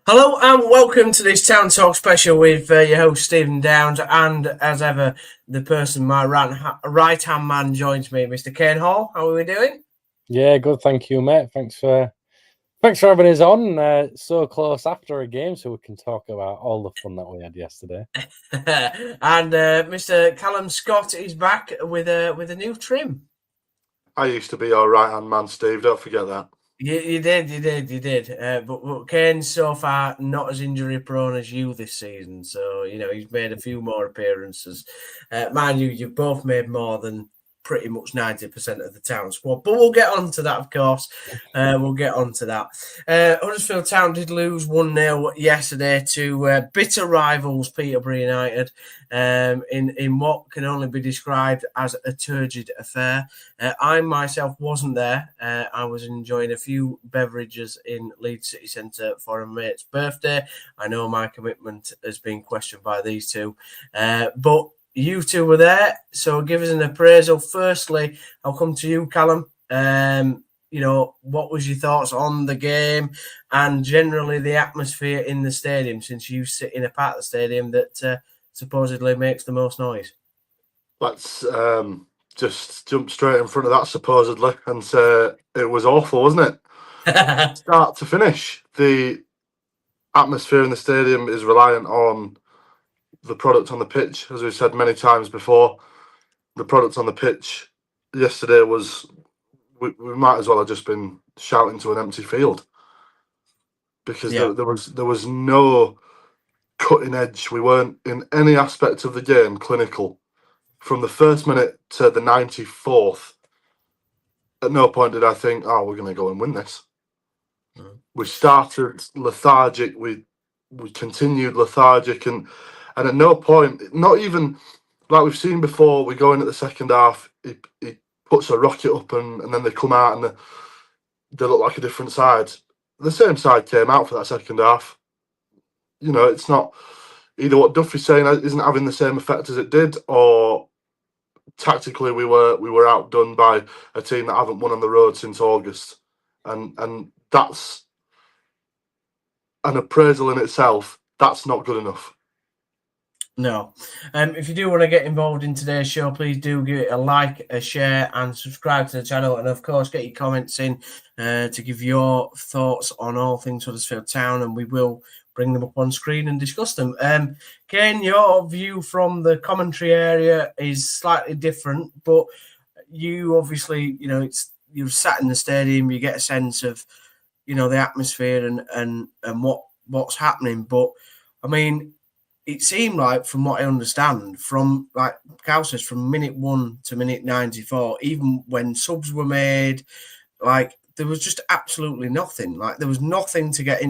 Hello and welcome to this Town Talk special with your host Stephen Downs, and as ever, the person my right hand man joins me, Mr. Kaine Hall. How are we doing? Yeah, good. Thank you, mate. Thanks for having us on so close after a game, so we can talk about all the fun that we had yesterday. And Mr. Callum Scott is back with a new trim. I used to be your right hand man, Steve. Don't forget that. You did. But Kane's so far not as injury prone as you this season, so he's made a few more appearances. Mind you, you've both made more than pretty much 90% of the Town squad, but we'll get on to that, of course. We'll get on to that. Huddersfield Town did lose 1-0 yesterday to bitter rivals Peterborough United in what can only be described as a turgid affair. I myself wasn't there. I was enjoying a few beverages in Leeds City Centre for a mate's birthday. I know my commitment has been questioned by these two, but you two were there, so give us an appraisal. Firstly, I'll come to you, Callum. What was your thoughts on the game and generally the atmosphere in the stadium, since you sit in a part of the stadium that supposedly makes the most noise? Let's just jump straight in front of that, supposedly, and say it was awful, wasn't it? Start to finish. The atmosphere in the stadium is reliant on the product on the pitch. As we've said many times before, the product on the pitch yesterday was, we might as well have just been shouting to an empty field, because there was no cutting edge. We weren't in any aspect of the game clinical. From the first minute to the 94th, at no point did I think, oh, we're going to go and win this. We started lethargic. We continued lethargic, and at no point, not even like we've seen before, we go in at the second half, he puts a rocket up and then they come out and they look like a different side. The same side came out for that second half. It's not either what Duffy's saying isn't having the same effect as it did, or tactically we were outdone by a team that haven't won on the road since August, and that's an appraisal in itself. That's not good enough. No. If you do want to get involved in today's show, please do give it a like, a share, and subscribe to the channel. And of course, get your comments in to give your thoughts on all things Huddersfield Town, and we will bring them up on screen and discuss them. Kaine, your view from the commentary area is slightly different, but you obviously, you've sat in the stadium, you get a sense of, the atmosphere and what's happening. But I mean, it seemed like, from what I understand, from like Cal says, from minute 1 to minute 94, even when subs were made, like there was just absolutely nothing. Like there was nothing to get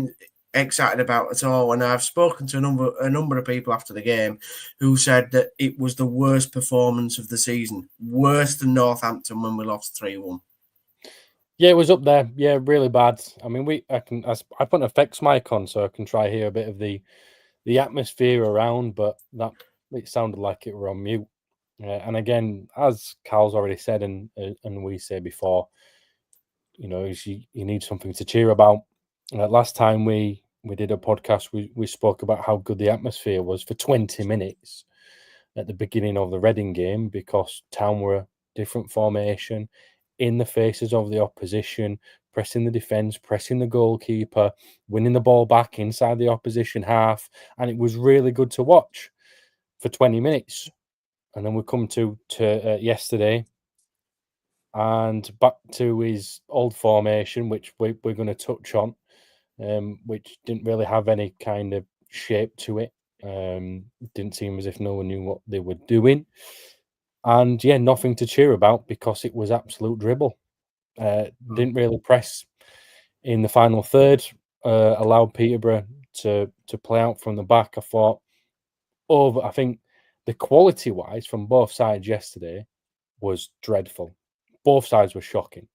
excited about at all. And I've spoken to a number of people after the game who said that it was the worst performance of the season, worse than Northampton when we lost 3-1. Yeah, it was up there. Yeah, really bad. I mean, I put an effects mic on so I can try hear a bit of the atmosphere around, but that it sounded like it were on mute. And again, as Cal's already said, and we say before, you need something to cheer about. Last time we did a podcast, we spoke about how good the atmosphere was for 20 minutes at the beginning of the Reading game, because Town were a different formation, in the faces of the opposition, pressing the defence, pressing the goalkeeper, winning the ball back inside the opposition half. And it was really good to watch for 20 minutes. And then we come to yesterday and back to his old formation, which we're going to touch on, which didn't really have any kind of shape to it. Didn't seem as if no one knew what they were doing. And yeah, nothing to cheer about, because it was absolute dribble. Didn't really press in the final third, allowed Peterborough to play out from the back. I think the quality-wise from both sides yesterday was dreadful. Both sides were shocking.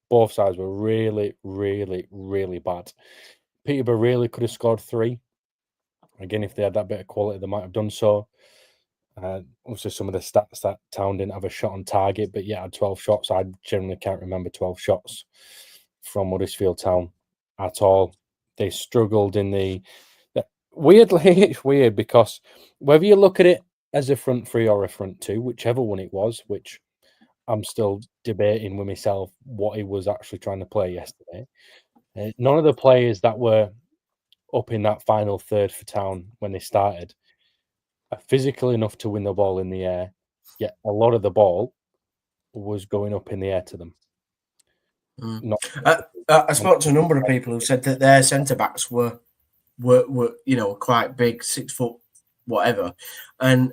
Both sides were really, really, really bad. Peterborough really could have scored 3. Again, if they had that bit of quality, they might have done so. Also, some of the stats that Town didn't have a shot on target, but yeah, had 12 shots. I generally can't remember 12 shots from Huddersfield Town at all. They struggled in the weirdly. It's weird because whether you look at it as a front three or a front two, whichever one it was, which I'm still debating with myself what he was actually trying to play yesterday. None of the players that were up in that final third for Town when they started are physical enough to win the ball in the air, yet a lot of the ball was going up in the air to them. I spoke to a number of people who said that their centre backs were quite big, 6 foot, whatever, and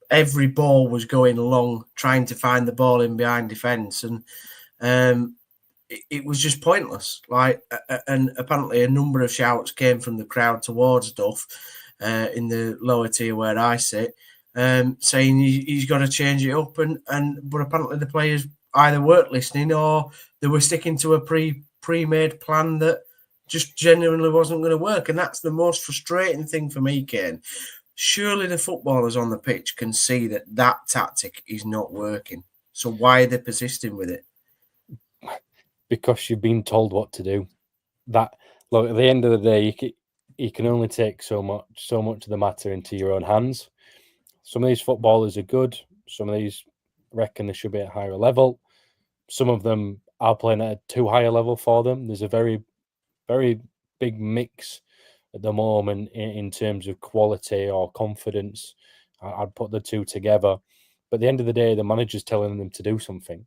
every ball was going long, trying to find the ball in behind defence, and it was just pointless. And apparently a number of shouts came from the crowd towards Duff in the lower tier where I sit, saying he's got to change it up, but apparently the players either weren't listening or they were sticking to a pre-made plan that just genuinely wasn't going to work. And that's the most frustrating thing for me, Kaine. Surely the footballers on the pitch can see that tactic is not working. So why are they persisting with it? Because you've been told what to do. At the end of the day, you can only take so much of the matter into your own hands. Some of these footballers are good. Some of these reckon they should be at a higher level. Some of them are playing at a too high a level for them. There's a very, very big mix at the moment in terms of quality or confidence. I'd put the two together. But at the end of the day, the manager's telling them to do something.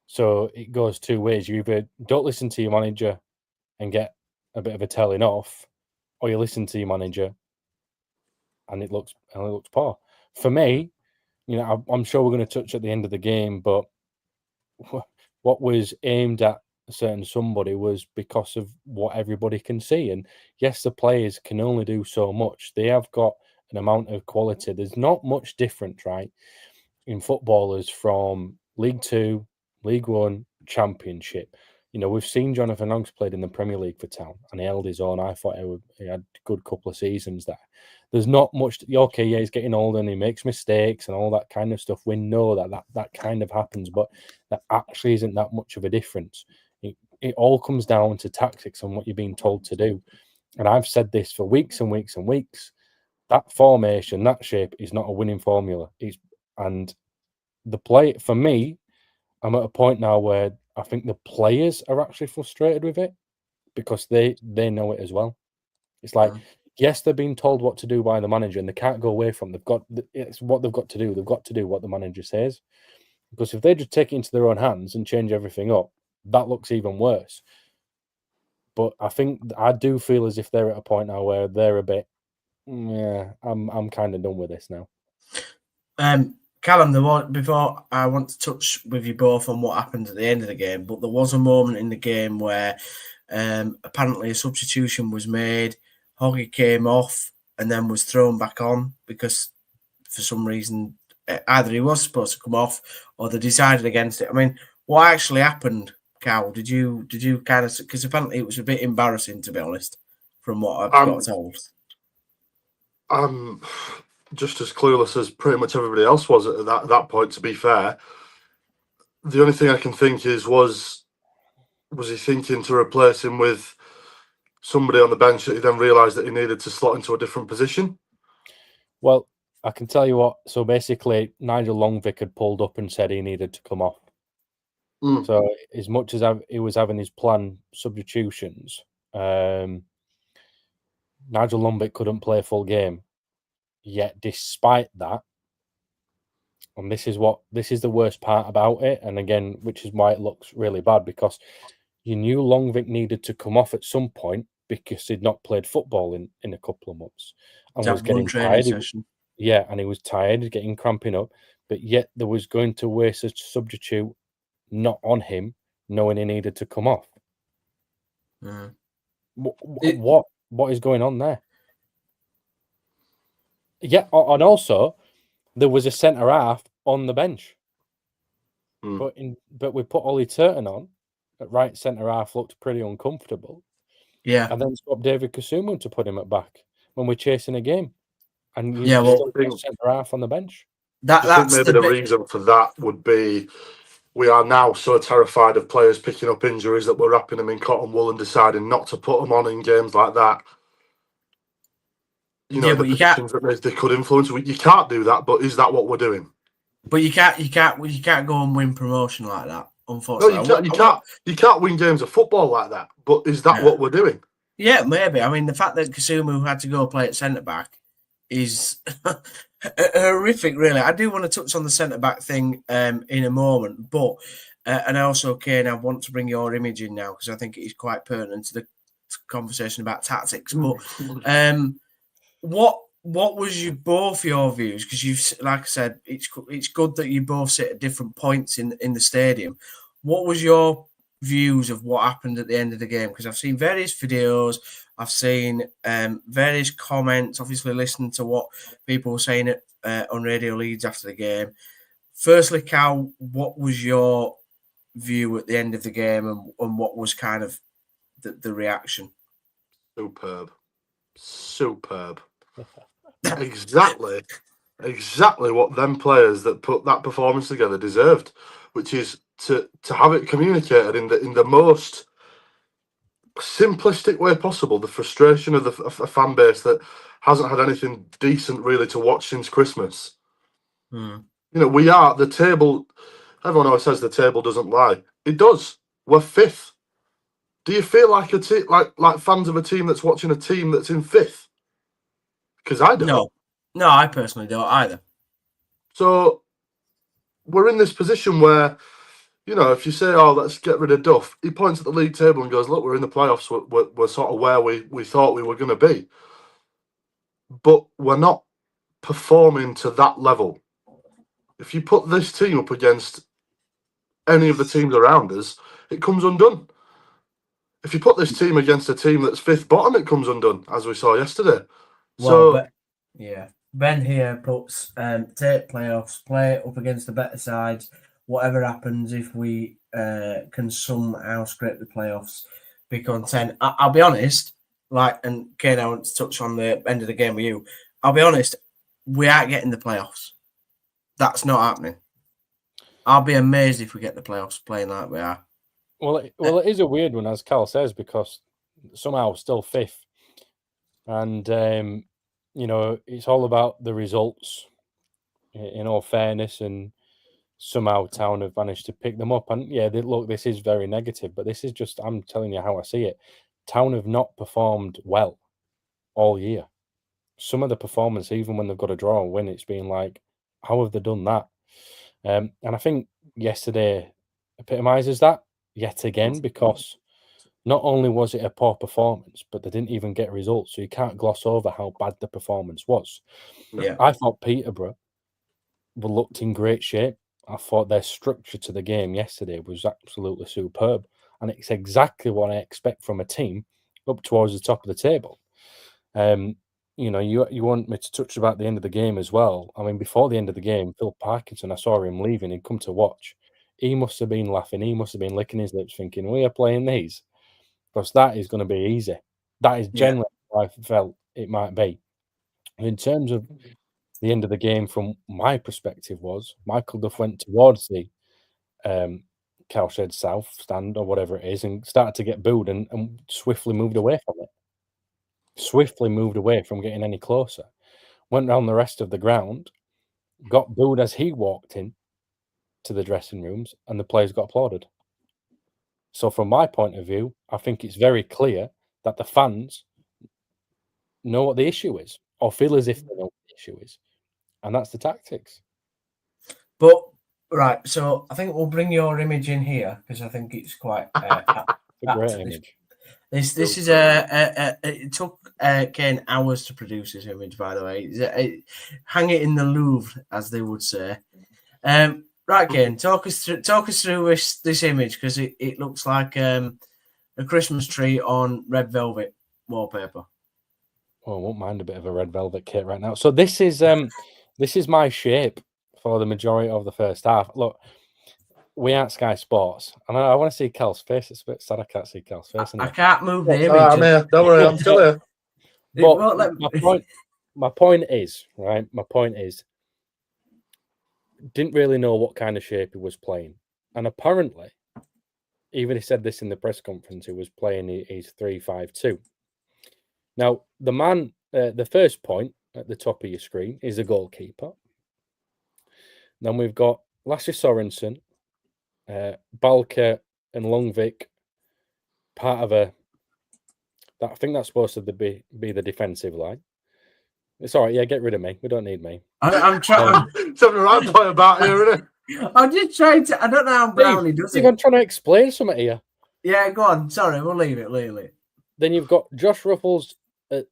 So it goes two ways. You either don't listen to your manager and get a bit of a telling off, or you listen to your manager and it looks poor. For me, I'm sure we're going to touch at the end of the game, but what was aimed at a certain somebody was because of what everybody can see. And yes, the players can only do so much. They have got an amount of quality. There's not much different, right, in footballers from League Two, League One, Championship. We've seen Jonathan Oggs played in the Premier League for Town and he held his own. I thought he had a good couple of seasons there. There's not much. Okay, yeah, he's getting older and he makes mistakes and all that kind of stuff. We know that kind of happens, but that actually isn't that much of a difference. It all comes down to tactics and what you're being told to do. And I've said this for weeks and weeks and weeks. That formation, that shape is not a winning formula. And the play, for me, I'm at a point now where I think the players are actually frustrated with it because they know it as well. It's like, yes, they're being told what to do by the manager and they can't go away from it. It's what they've got to do. They've got to do what the manager says. Because if they just take it into their own hands and change everything up, that looks even worse. But I do feel as if they're at a point now where they're a bit, I'm kind of done with this now. Callum, before I want to touch with you both on what happened at the end of the game, but there was a moment in the game where apparently a substitution was made. Hoggy came off and then was thrown back on because for some reason either he was supposed to come off or they decided against it. I mean, what actually happened, Cal? Did you kind of, because apparently it was a bit embarrassing, to be honest, from what I've got told. I'm just as clueless as pretty much everybody else was at that point, to be fair. The only thing I can think is, was he thinking to replace him with somebody on the bench that he then realised that he needed to slot into a different position? Well, I can tell you what. So basically, Nigel Longvic had pulled up and said he needed to come off. So as much as he was having his planned substitutions, Nigel Longvic couldn't play a full game. Yet, despite that, and this is the worst part about it, and again, which is why it looks really bad, because you knew Longvic needed to come off at some point because he'd not played football in a couple of months and was getting tired. And he was tired, getting cramping up, but yet there was going to waste a substitute not on him, knowing he needed to come off. What is going on there? Yeah, and also there was a centre half on the bench, but we put Ollie Turton on at right centre half. Looked pretty uncomfortable. Yeah, and then swapped David Kasumu to put him at back when we're chasing a game, and still centre half on the bench. That's maybe the reason for that would be we are now so terrified of players picking up injuries that we're wrapping them in cotton wool and deciding not to put them on in games like that. You know, Yeah, the but you can't. positions that they could influence. You can't do that, but is that what we're doing? But you can't go and win promotion like that. No, Unfortunately, you can't win games of football like that. But is that what we're doing? Yeah, maybe. I mean, the fact that Kasumu had to go play at centre back is horrific, really. I do want to touch on the centre back thing in a moment, but and also, Kaine, I want to bring your image in now because I think it is quite pertinent to the conversation about tactics. But what was your views? Because you've, like I said, it's good that you both sit at different points in the stadium. What was your views of what happened at the end of the game? Because I've seen various videos, I've seen various comments, obviously listening to what people were saying on Radio Leeds after the game. Firstly, Cal, what was your view at the end of the game and what was kind of the reaction? Superb. Exactly what them players that put that performance together deserved, which is to have it communicated in the most simplistic way possible. The frustration of a fan base that hasn't had anything decent really to watch since Christmas. You know, we are the table. Everyone always says the table doesn't lie. It does. We're fifth. Do you feel like like fans of a team that's watching a team that's in fifth? Because I don't. No, I personally don't either. So we're in this position where, you know, if you say, "Oh, let's get rid of Duff," he points at the league table and goes, "Look, we're in the playoffs. We're sort of where we thought we were going to be, but we're not performing to that level." If you put this team up against any of the teams around us, it comes undone. If you put this team against a team that's fifth bottom, it comes undone, as we saw yesterday. Ben here puts take playoffs, play up against the better sides. Whatever happens, if we can somehow scrape the playoffs, be content. I'll be honest, and Kaine, I want to touch on the end of the game with you. I'll be honest, we aren't getting the playoffs. That's not happening. I'll be amazed if we get the playoffs playing like we are. Well, it is a weird one, as Cal says, because somehow still fifth. And, you know, it's all about the results, in all fairness, and somehow Town have managed to pick them up. And, yeah, look, this is very negative, but this is just, I'm telling you how I see it. Town have not performed well all year. Some of the performance, even when they've got a draw or win, it's been like, how have they done that? And I think yesterday epitomises that yet again, because not only was it a poor performance, but they didn't even get results. So you can't gloss over how bad the performance was. Yeah, I thought Peterborough looked in great shape. I thought their structure to the game yesterday was absolutely superb. And it's exactly what I expect from a team up towards the top of the table. You know, you want me to touch about the end of the game as well. I mean, before the end of the game, Phil Parkinson, I saw him leaving. He'd come to watch. He must have been laughing. He must have been licking his lips thinking, we are playing these. Because that is going to be easy. That is generally how I felt it might be. And in terms of the end of the game, from my perspective, was Michael Duff went towards the Cowshed South stand or whatever it is and started to get booed and swiftly moved away from it. Swiftly moved away from getting any closer. Went round the rest of the ground, got booed as he walked in to the dressing rooms, and the players got applauded. So from my point of view, I think it's very clear that the fans know what the issue is, or feel as if they know what the issue is. And that's the tactics. But, right, so I think we'll bring your image in here, because I think it's quite... a great image. This is it took Kaine hours to produce this image, by the way. Hang it in the Louvre, as they would say. Right, Kaine, talk us through this image, because it looks like a Christmas tree on red velvet wallpaper. Oh, I won't mind a bit of a red velvet kit right now. So this is my shape for the majority of the first half. Look, we aren't Sky Sports, and I want to see Cal's face. It's a bit sad I can't see Cal's face. I can't move the image. I'm here. Don't worry, I'm still here. But my point is, right? My point is, didn't really know what kind of shape he was playing. And apparently, even he said this in the press conference, he was playing his 3-5-2. Now, the man, the first point at the top of your screen is a goalkeeper. Then we've got Lasse Sorensen, Balke and Lundvik, part of I think that's supposed to be the defensive line. It's all right, yeah, get rid of me. We don't need me. I'm trying. It's having the right point about here, isn't it? I'm just trying to. I don't know how Brownie does it. I'm trying to explain something here. Yeah, go on. Sorry, we'll leave it. Then you've got Josh Ruffles at,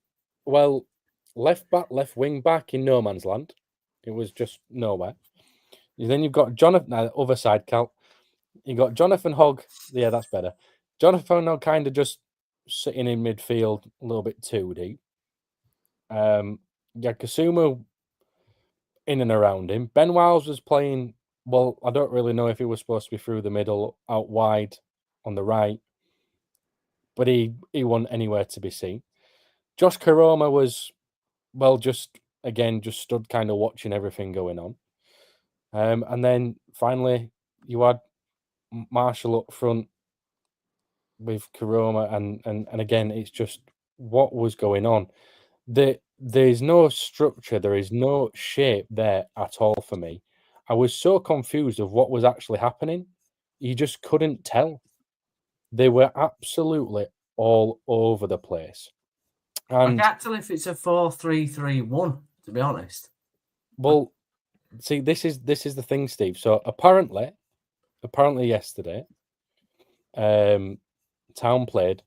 left back, left wing back in no man's land. It was just nowhere. Then you've got Jonathan, other side, Cal. You've got Jonathan Hogg. Yeah, that's better. Jonathan Hogg kind of just sitting in midfield a little bit too deep. Kasumu in and around him. Ben Wiles was playing, well, I don't really know if he was supposed to be through the middle, out wide on the right, but he wasn't anywhere to be seen. Josh Karoma was, just stood kind of watching everything going on. And then finally, you had Marshall up front with Karoma, and again, it's just what was going on. There's no structure, there is no shape there at all for me. I was so confused of what was actually happening. You just couldn't tell. They were absolutely all over the place. And I can't tell if it's a 4-3-3-1, to be honest. Well, see, this is the thing, Steve. So apparently yesterday, Town played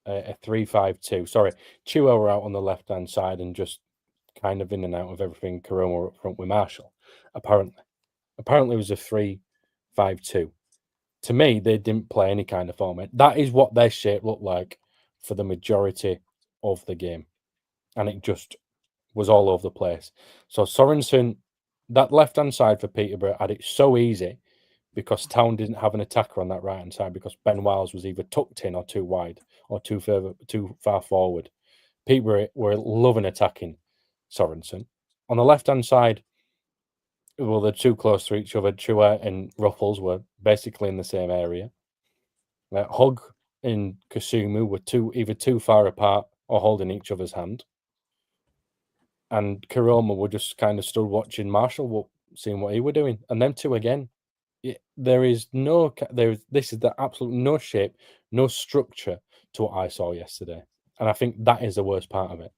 a 3-5-2. Sorry, Chua were out on the left-hand side and just kind of in and out of everything. Karoma up front with Marshall. Apparently it was a 3-5-2. To me, they didn't play any kind of format. That is what their shape looked like for the majority of the game, and it just was all over the place. So Sorensen, that left-hand side for Peterborough, had it so easy because Town didn't have an attacker on that right-hand side because Ben Wiles was either tucked in or too wide or too far forward. Peterborough were loving attacking Sorensen. On the left-hand side, well, they're too close to each other. Chua and Ruffles were basically in the same area. Hogg and Kasumu were either too far apart or holding each other's hand. And Karoma were just kind of stood watching Marshall, seeing what he were doing. And them two again. This is the absolute no shape, no structure to what I saw yesterday. And I think that is the worst part of it.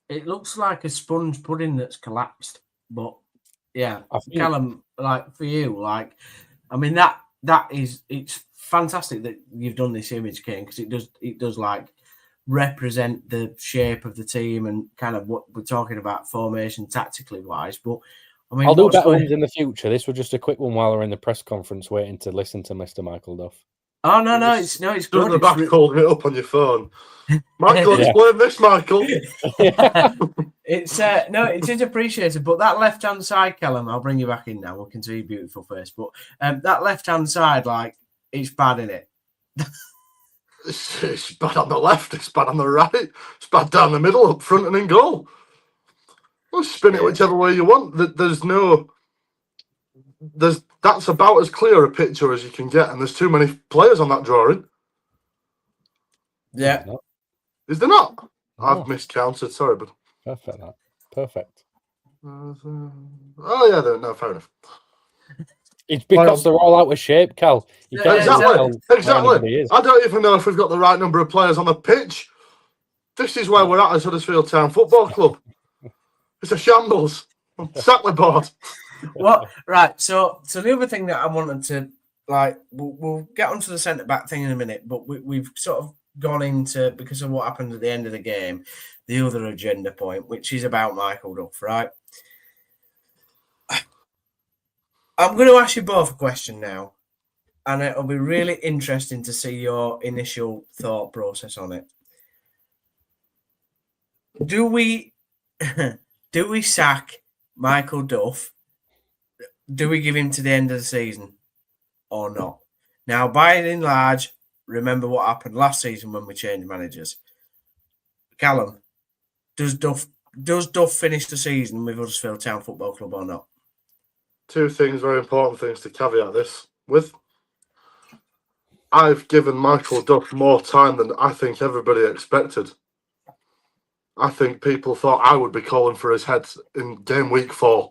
It looks like a sponge pudding that's collapsed. But yeah, Callum, for you, I mean, it's fantastic that you've done this image, Kaine, because it does represent the shape of the team and kind of what we're talking about formation tactically wise. But I mean, I'll do better ones in the future. This was just a quick one while we're in the press conference waiting to listen to Mr. Michael Duff. Oh no, it's good. The back holding it up on your phone. Michael, explain this, Michael. It's it is appreciated, but that left-hand side, Callum, I'll bring you back in now. We can see your beautiful face, but that left-hand side, it's bad, isn't it? It's bad on the left, it's bad on the right, it's bad down the middle, up front and in goal. Well, spin it whichever way you want. That's about as clear a picture as you can get, and there's too many players on that drawing. Yeah. Is there not? I've miscounted, sorry, but Perfect. Oh yeah, no, fair enough. It's because they're all out of shape, Cal. Exactly. I don't even know if we've got the right number of players on the pitch. This is where we're at as Huddersfield Town Football Club. It's a shambles. Sackler board. Well, right. So the other thing that I wanted to we'll get onto the centre back thing in a minute, but we've sort of gone into, because of what happened at the end of the game, the other agenda point, which is about Michael Duff, right? I'm going to ask you both a question now, and it'll be really interesting to see your initial thought process on it. Do we sack Michael Duff? Do we give him to the end of the season or not? Now, by and large, remember what happened last season when we changed managers. Callum, does Duff finish the season with Huddersfield Town Football Club or not? two things, very important things to caveat this with. I've given Michael Duff more time than I think everybody expected. I think people thought I would be calling for his head in game week 4.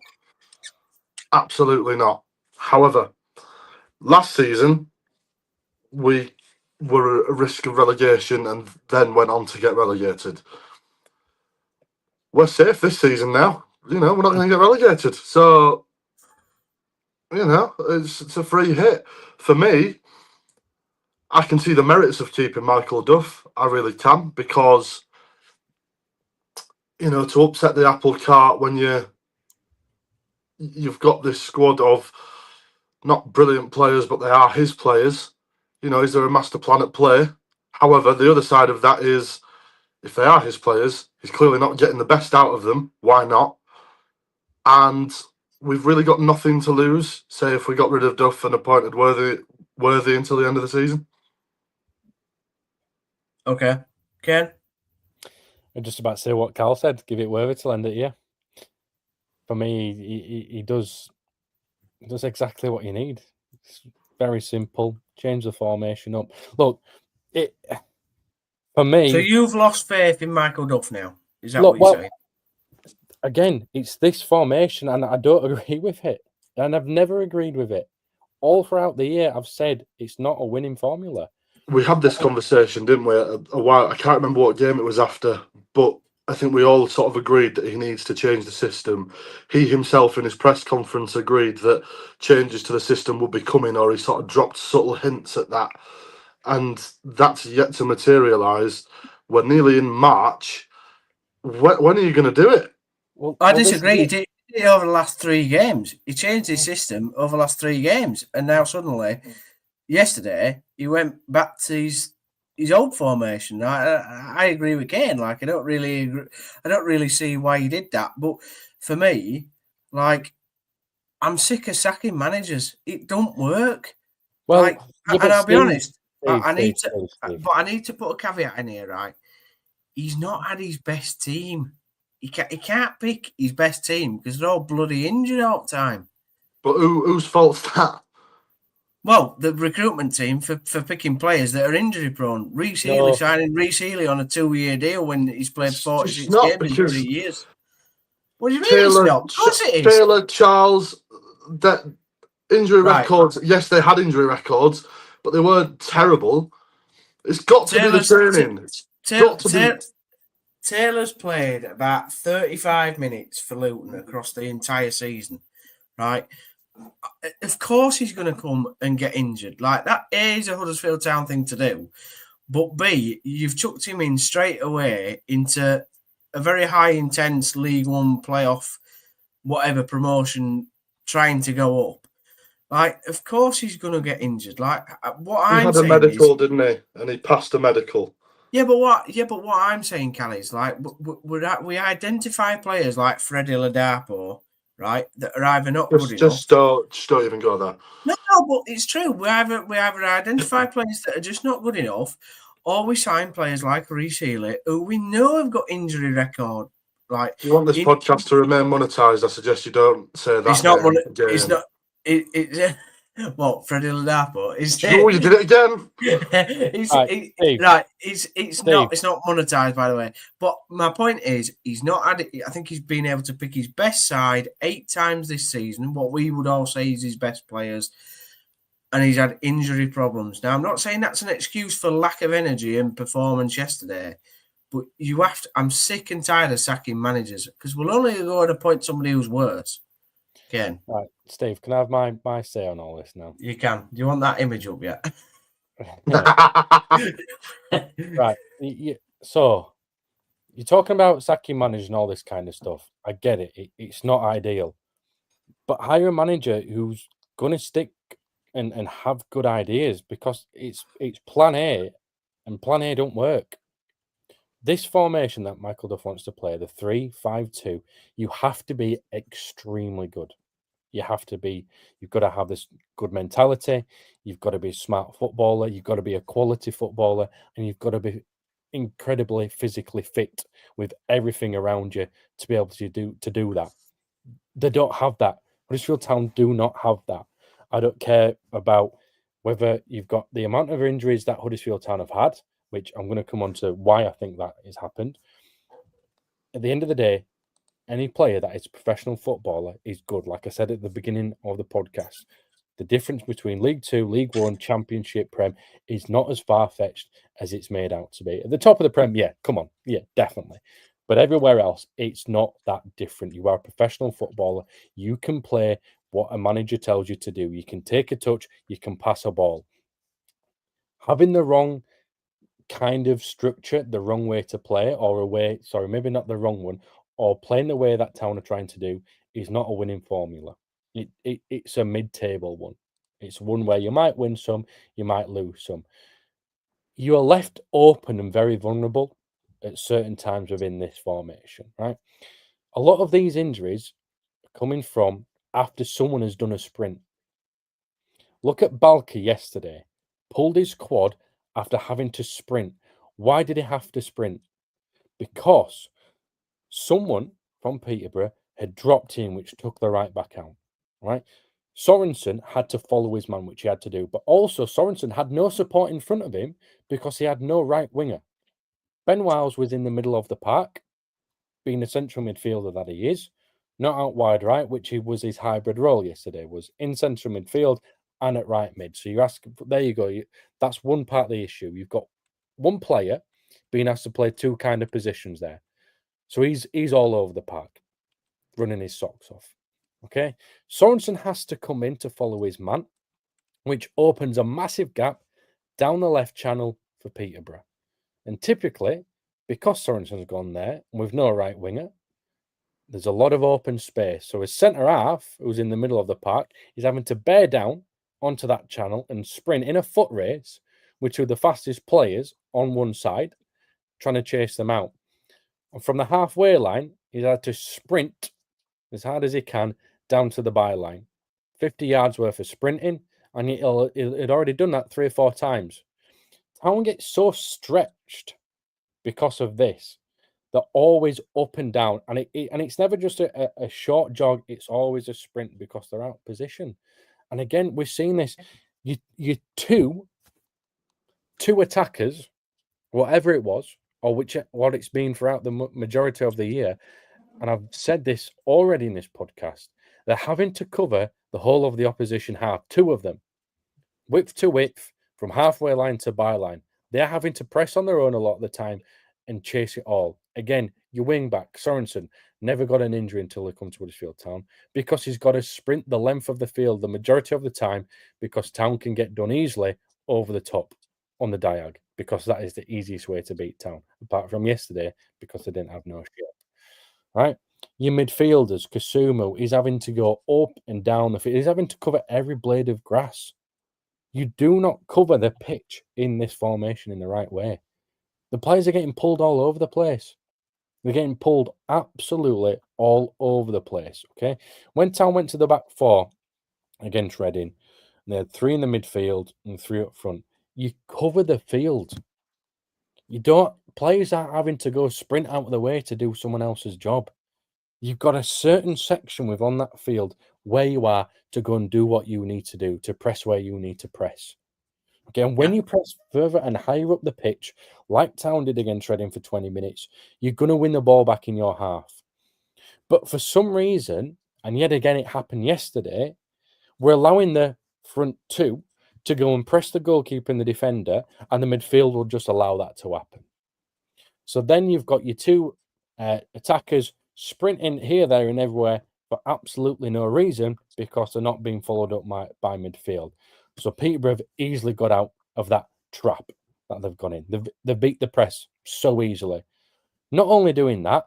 Absolutely not. However, last season, we were at a risk of relegation and then went on to get relegated. We're safe this season now. We're not going to get relegated. So, it's a free hit. For me, I can see the merits of keeping Michael Duff. I really can, because, to upset the apple cart when you've got this squad of not brilliant players, but they are his players. Is there a master plan at play? However, the other side of that is, if they are his players, he's clearly not getting the best out of them. Why not? And we've really got nothing to lose, say, if we got rid of Duff and appointed Worthy until the end of the season. Okay. Ken? I'm just about to say what Carl said. Give it Worthy till end of the year. For me, he does exactly what you need. It's very simple. Change the formation up. Look, for me... So you've lost faith in Michael Duff now? Is that what you're saying? Again, it's this formation, and I don't agree with it. And I've never agreed with it. All throughout the year, I've said it's not a winning formula. We had this conversation, didn't we, a while? I can't remember what game it was after, but I think we all sort of agreed that he needs to change the system. He himself in his press conference agreed that changes to the system would be coming, or he sort of dropped subtle hints at that. And that's yet to materialise. We're nearly in March. When are you going to do it? Well, I disagree. He did it over the last 3 games. He changed his system over the last 3 games. And now suddenly, yesterday, he went back to his old formation. I agree with Kaine. I don't really see why he did that. But for me, I'm sick of sacking managers. It don't work. Well, and I'll be honest, I need to put a caveat in here, right? He's not had his best team. He can't pick his best team because they're all bloody injured all the time. But whose fault's that? Well, the recruitment team for picking players that are injury prone. Healy signing Reece Healy on a 2-year deal when he's played 46 games in 3 years. What do you mean it's not? Of course it is. Taylor, Charles, that injury records. Yes, they had injury records, but they weren't terrible. It's got to be the training. Taylor's played about 35 minutes for Luton across the entire season, right? Of course he's going to come and get injured. That A is a Huddersfield Town thing to do, but B, you've chucked him in straight away into a very high intense League One playoff, whatever promotion, trying to go up. Of course he's going to get injured. He had a medical, didn't he? And he passed a medical. Yeah, but what I'm saying, Cal, is we identify players like Freddie Ladapo, right, that are either not good enough. Just don't even go there. No, but it's true. We either identify players that are just not good enough, or we sign players like Reece Healy, who we know have got injury record. If you want this podcast to remain monetised, I suggest you don't say that. It's not. It's not. What, Freddie Ladapo? Oh, you did it again. It's not monetized, by the way. But my point is, he's not had it. I think he's been able to pick his best side 8 times this season, what we would all say is his best players, and he's had injury problems. Now, I'm not saying that's an excuse for lack of energy and performance yesterday, but you have to. I'm sick and tired of sacking managers because we'll only go and appoint somebody who's worse. Ken. Right, Steve, can I have my say on all this now? You can. Do you want that image up yet? Right. So, you're talking about sacking managers and all this kind of stuff. I get it. It's not ideal. But hire a manager who's going to stick and have good ideas, because it's plan A, and plan A don't work. This formation that Michael Duff wants to play, the 3-5-2, you have to be extremely good. You've got to have this good mentality. You've got to be a smart footballer. You've got to be a quality footballer, and you've got to be incredibly physically fit with everything around you to be able to do that. They don't have that. Huddersfield Town do not have that. I don't care about whether you've got the amount of injuries that Huddersfield Town have had, which I'm going to come on to why I think that has happened. At the end of the day, any player that is a professional footballer is good. Like I said at the beginning of the podcast, the difference between League Two, League One, Championship, Prem is not as far-fetched as it's made out to be. At the top of the Prem, yeah, come on. Yeah, definitely. But everywhere else, it's not that different. You are a professional footballer. You can play what a manager tells you to do. You can take a touch. You can pass a ball. Having the wrong kind of structure, the wrong way to play, or a way, sorry, maybe not the wrong one, or playing the way that Town are trying to do is not a winning formula. It's a mid-table one. It's one where you might win some, you might lose some. You are left open and very vulnerable at certain times within this formation, right? A lot of these injuries are coming from after someone has done a sprint. Look at Balke yesterday. Pulled his quad after having to sprint. Why did he have to sprint? Because someone from Peterborough had dropped in, which took the right back out, right? Sorensen had to follow his man, which he had to do. But also, Sorensen had no support in front of him because he had no right winger. Ben Wiles was in the middle of the park, being a central midfielder that he is, not out wide right, which he was his hybrid role yesterday, was in central midfield and at right mid. So you ask, there you go. That's one part of the issue. You've got one player being asked to play two kind of positions there. So he's all over the park, running his socks off. Okay, Sorensen has to come in to follow his man, which opens a massive gap down the left channel for Peterborough. And typically, because Sorensen's gone there with no right winger, there's a lot of open space. So his centre half, who's in the middle of the park, is having to bear down onto that channel and sprint in a foot race with two of the fastest players on one side, trying to chase them out. And from the halfway line, he's had to sprint as hard as he can down to the byline. 50 yards worth of sprinting, and he'd already done that 3 or 4 times. Town gets so stretched because of this. They're always up and down, and it's never just a short jog. It's always a sprint because they're out of position. And again, we've seen this. You two attackers, whatever it was, or what it's been throughout the majority of the year, and I've said this already in this podcast, they're having to cover the whole of the opposition half, 2 of them, width to width, from halfway line to byline. They're having to press on their own a lot of the time and chase it all. Again, your wing back, Sorensen, never got an injury until he comes to Huddersfield Town because he's got to sprint the length of the field the majority of the time because Town can get done easily over the top on the diag because that is the easiest way to beat Town, apart from yesterday because they didn't have no shit. Right? Your midfielders, Kasumu, is having to go up and down the field. He's having to cover every blade of grass. You do not cover the pitch in this formation in the right way. The players are getting pulled all over the place. They're getting pulled absolutely all over the place, okay? When Town went to the back 4 against Reading, they had 3 in the midfield and 3 up front. You cover the field. Players aren't having to go sprint out of the way to do someone else's job. You've got a certain section within that field where you are to go and do what you need to do, to press where you need to press. Okay, and when you press further and higher up the pitch, like Town did against Reading for 20 minutes, you're going to win the ball back in your half. But for some reason, and yet again it happened yesterday, we're allowing the front 2 to go and press the goalkeeper and the defender, and the midfield will just allow that to happen. So then you've got your 2 attackers sprinting here, there, and everywhere for absolutely no reason because they're not being followed up by midfield. So Peterborough have easily got out of that trap that they've gone in. They've beat the press so easily. Not only doing that,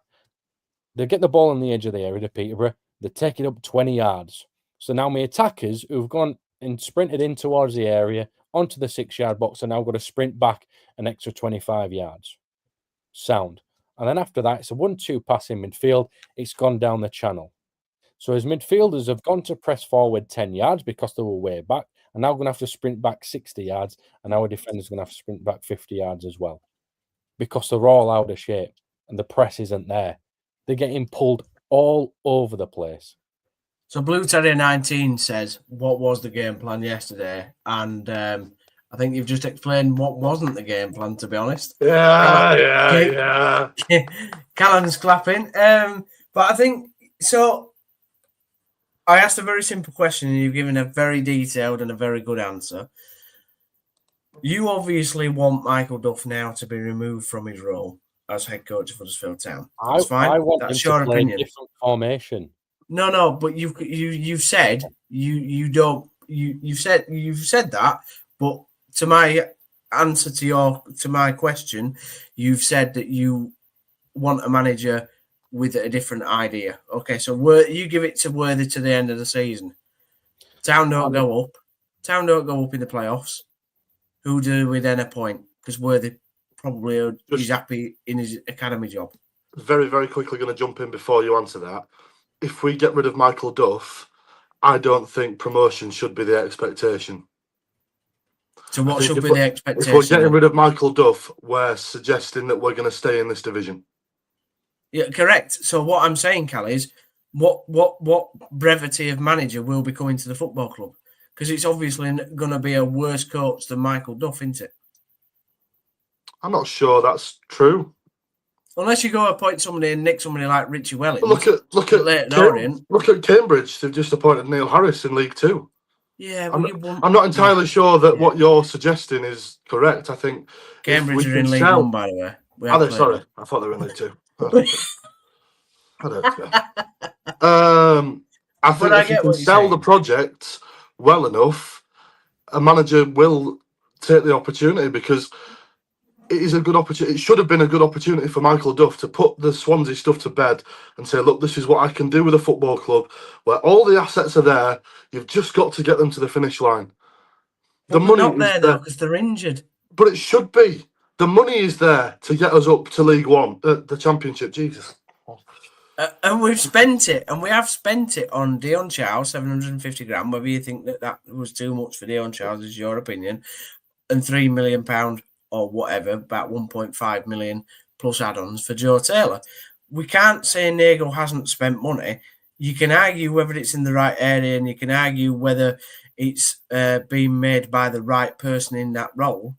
they get the ball on the edge of the area to Peterborough. They take it up 20 yards. So now my attackers who've gone and sprinted in towards the area onto the 6-yard box are now got to sprint back an extra 25 yards. Sound. And then after that, it's a 1-2 pass in midfield. It's gone down the channel. So his midfielders have gone to press forward 10 yards because they were way back, and now going to have to sprint back 60 yards, and our defenders are going to have to sprint back 50 yards as well because they're all out of shape and the press isn't there. They're getting pulled all over the place. So Blue Terrier 19 says, what was the game plan yesterday? And I think you've just explained what wasn't the game plan, to be honest. Yeah. Callan's clapping. But I think, so I asked a very simple question and you've given a very detailed and a very good answer. You obviously want Michael Duff now to be removed from his role as head coach of Huddersfield Town. That's fine. I want That's him your to play opinion. a different formation. No, but you've said you've said that, but to my answer to my question, you've said that you want a manager with a different idea. Okay, so you give it to Worthy to the end of the season. Town don't go up. Town don't go up in the playoffs. Who do we then appoint? Because Worthy probably is happy in his academy job. Very, very quickly going to jump in before you answer that. If we get rid of Michael Duff, I don't think promotion should be the expectation. So what should be the expectation? If we're getting rid of Michael Duff, we're suggesting that we're going to stay in this division. Yeah, correct. So what I'm saying, Cal, is what brevity of manager will be coming to the football club? Because it's obviously going to be a worse coach than Michael Duff, isn't it? I'm not sure that's true. Unless you go appoint somebody and nick somebody like Richie Wellings. Look at Cambridge. They've just appointed Neil Harris in League Two. Yeah, I'm not entirely sure that what you're suggesting is correct. I think Cambridge are in League One, by the way. Are they? Sorry, I thought they were in League Two. I don't care. I think if you can sell the project well enough, a manager will take the opportunity, because it is a good opportunity. It should have been a good opportunity for Michael Duff to put the Swansea stuff to bed and say, look, this is what I can do with a football club where all the assets are there. You've just got to get them to the finish line. The money not there, though, because they're injured. But it should be. The money is there to get us up to League One, the Championship. Jesus. And we've spent it, and we have spent it on Dion Charles, 750 grand. Whether you think that was too much for Dion Charles is your opinion, and £3 million or whatever, about 1.5 million plus add-ons for Joe Taylor. We can't say Nagel hasn't spent money. You can argue whether it's in the right area, and you can argue whether it's being made by the right person in that role.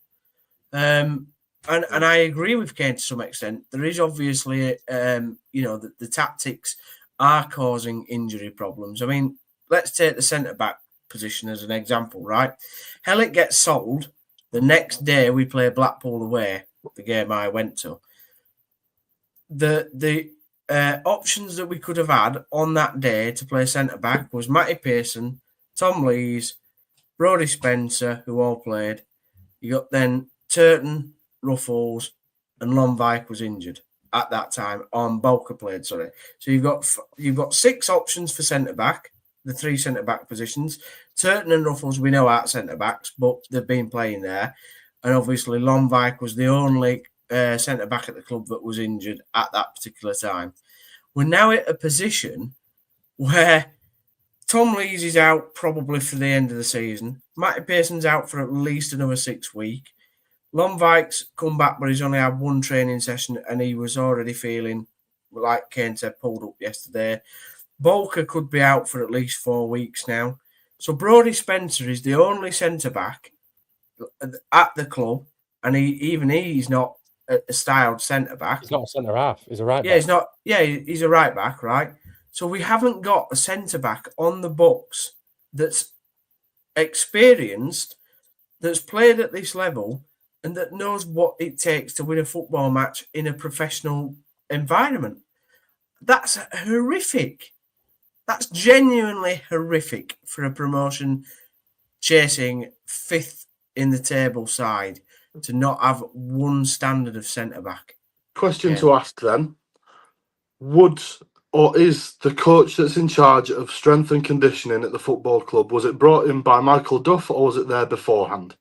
And I agree with Kaine to some extent. There is obviously, the tactics are causing injury problems. I mean, let's take the centre-back position as an example, right? Hellick gets sold. The next day we play Blackpool away, the game I went to. The options that we could have had on that day to play centre-back was Matty Pearson, Tom Lees, Brodie Spencer, who all played. You got then Turton, Ruffles, and Lonvike was injured at that time. Bolker played, sorry. So you've got 6 options for centre-back, the 3 centre-back positions. Turton and Ruffles, we know aren't centre-backs, but they've been playing there. And obviously, Lonvike was the only centre-back at the club that was injured at that particular time. We're now at a position where Tom Lees is out probably for the end of the season. Matty Pearson's out for at least another 6 weeks. Lonvike's come back, but he's only had 1 training session, and he was already feeling, like Kaine said, pulled up yesterday. Bolker could be out for at least 4 weeks now. So Brodie Spencer is the only centre-back at the club, and he's not a styled centre-back. He's not a centre-half. He's a right-back. Yeah, he's not. Yeah, he's a right-back, right? So we haven't got a centre-back on the books that's experienced, that's played at this level, and that knows what it takes to win a football match in a professional environment. That's horrific. That's genuinely horrific for a promotion chasing 5th in the table side to not have one standard of centre-back. Question to ask then. Is the coach that's in charge of strength and conditioning at the football club, was it brought in by Michael Duff, or was it there beforehand?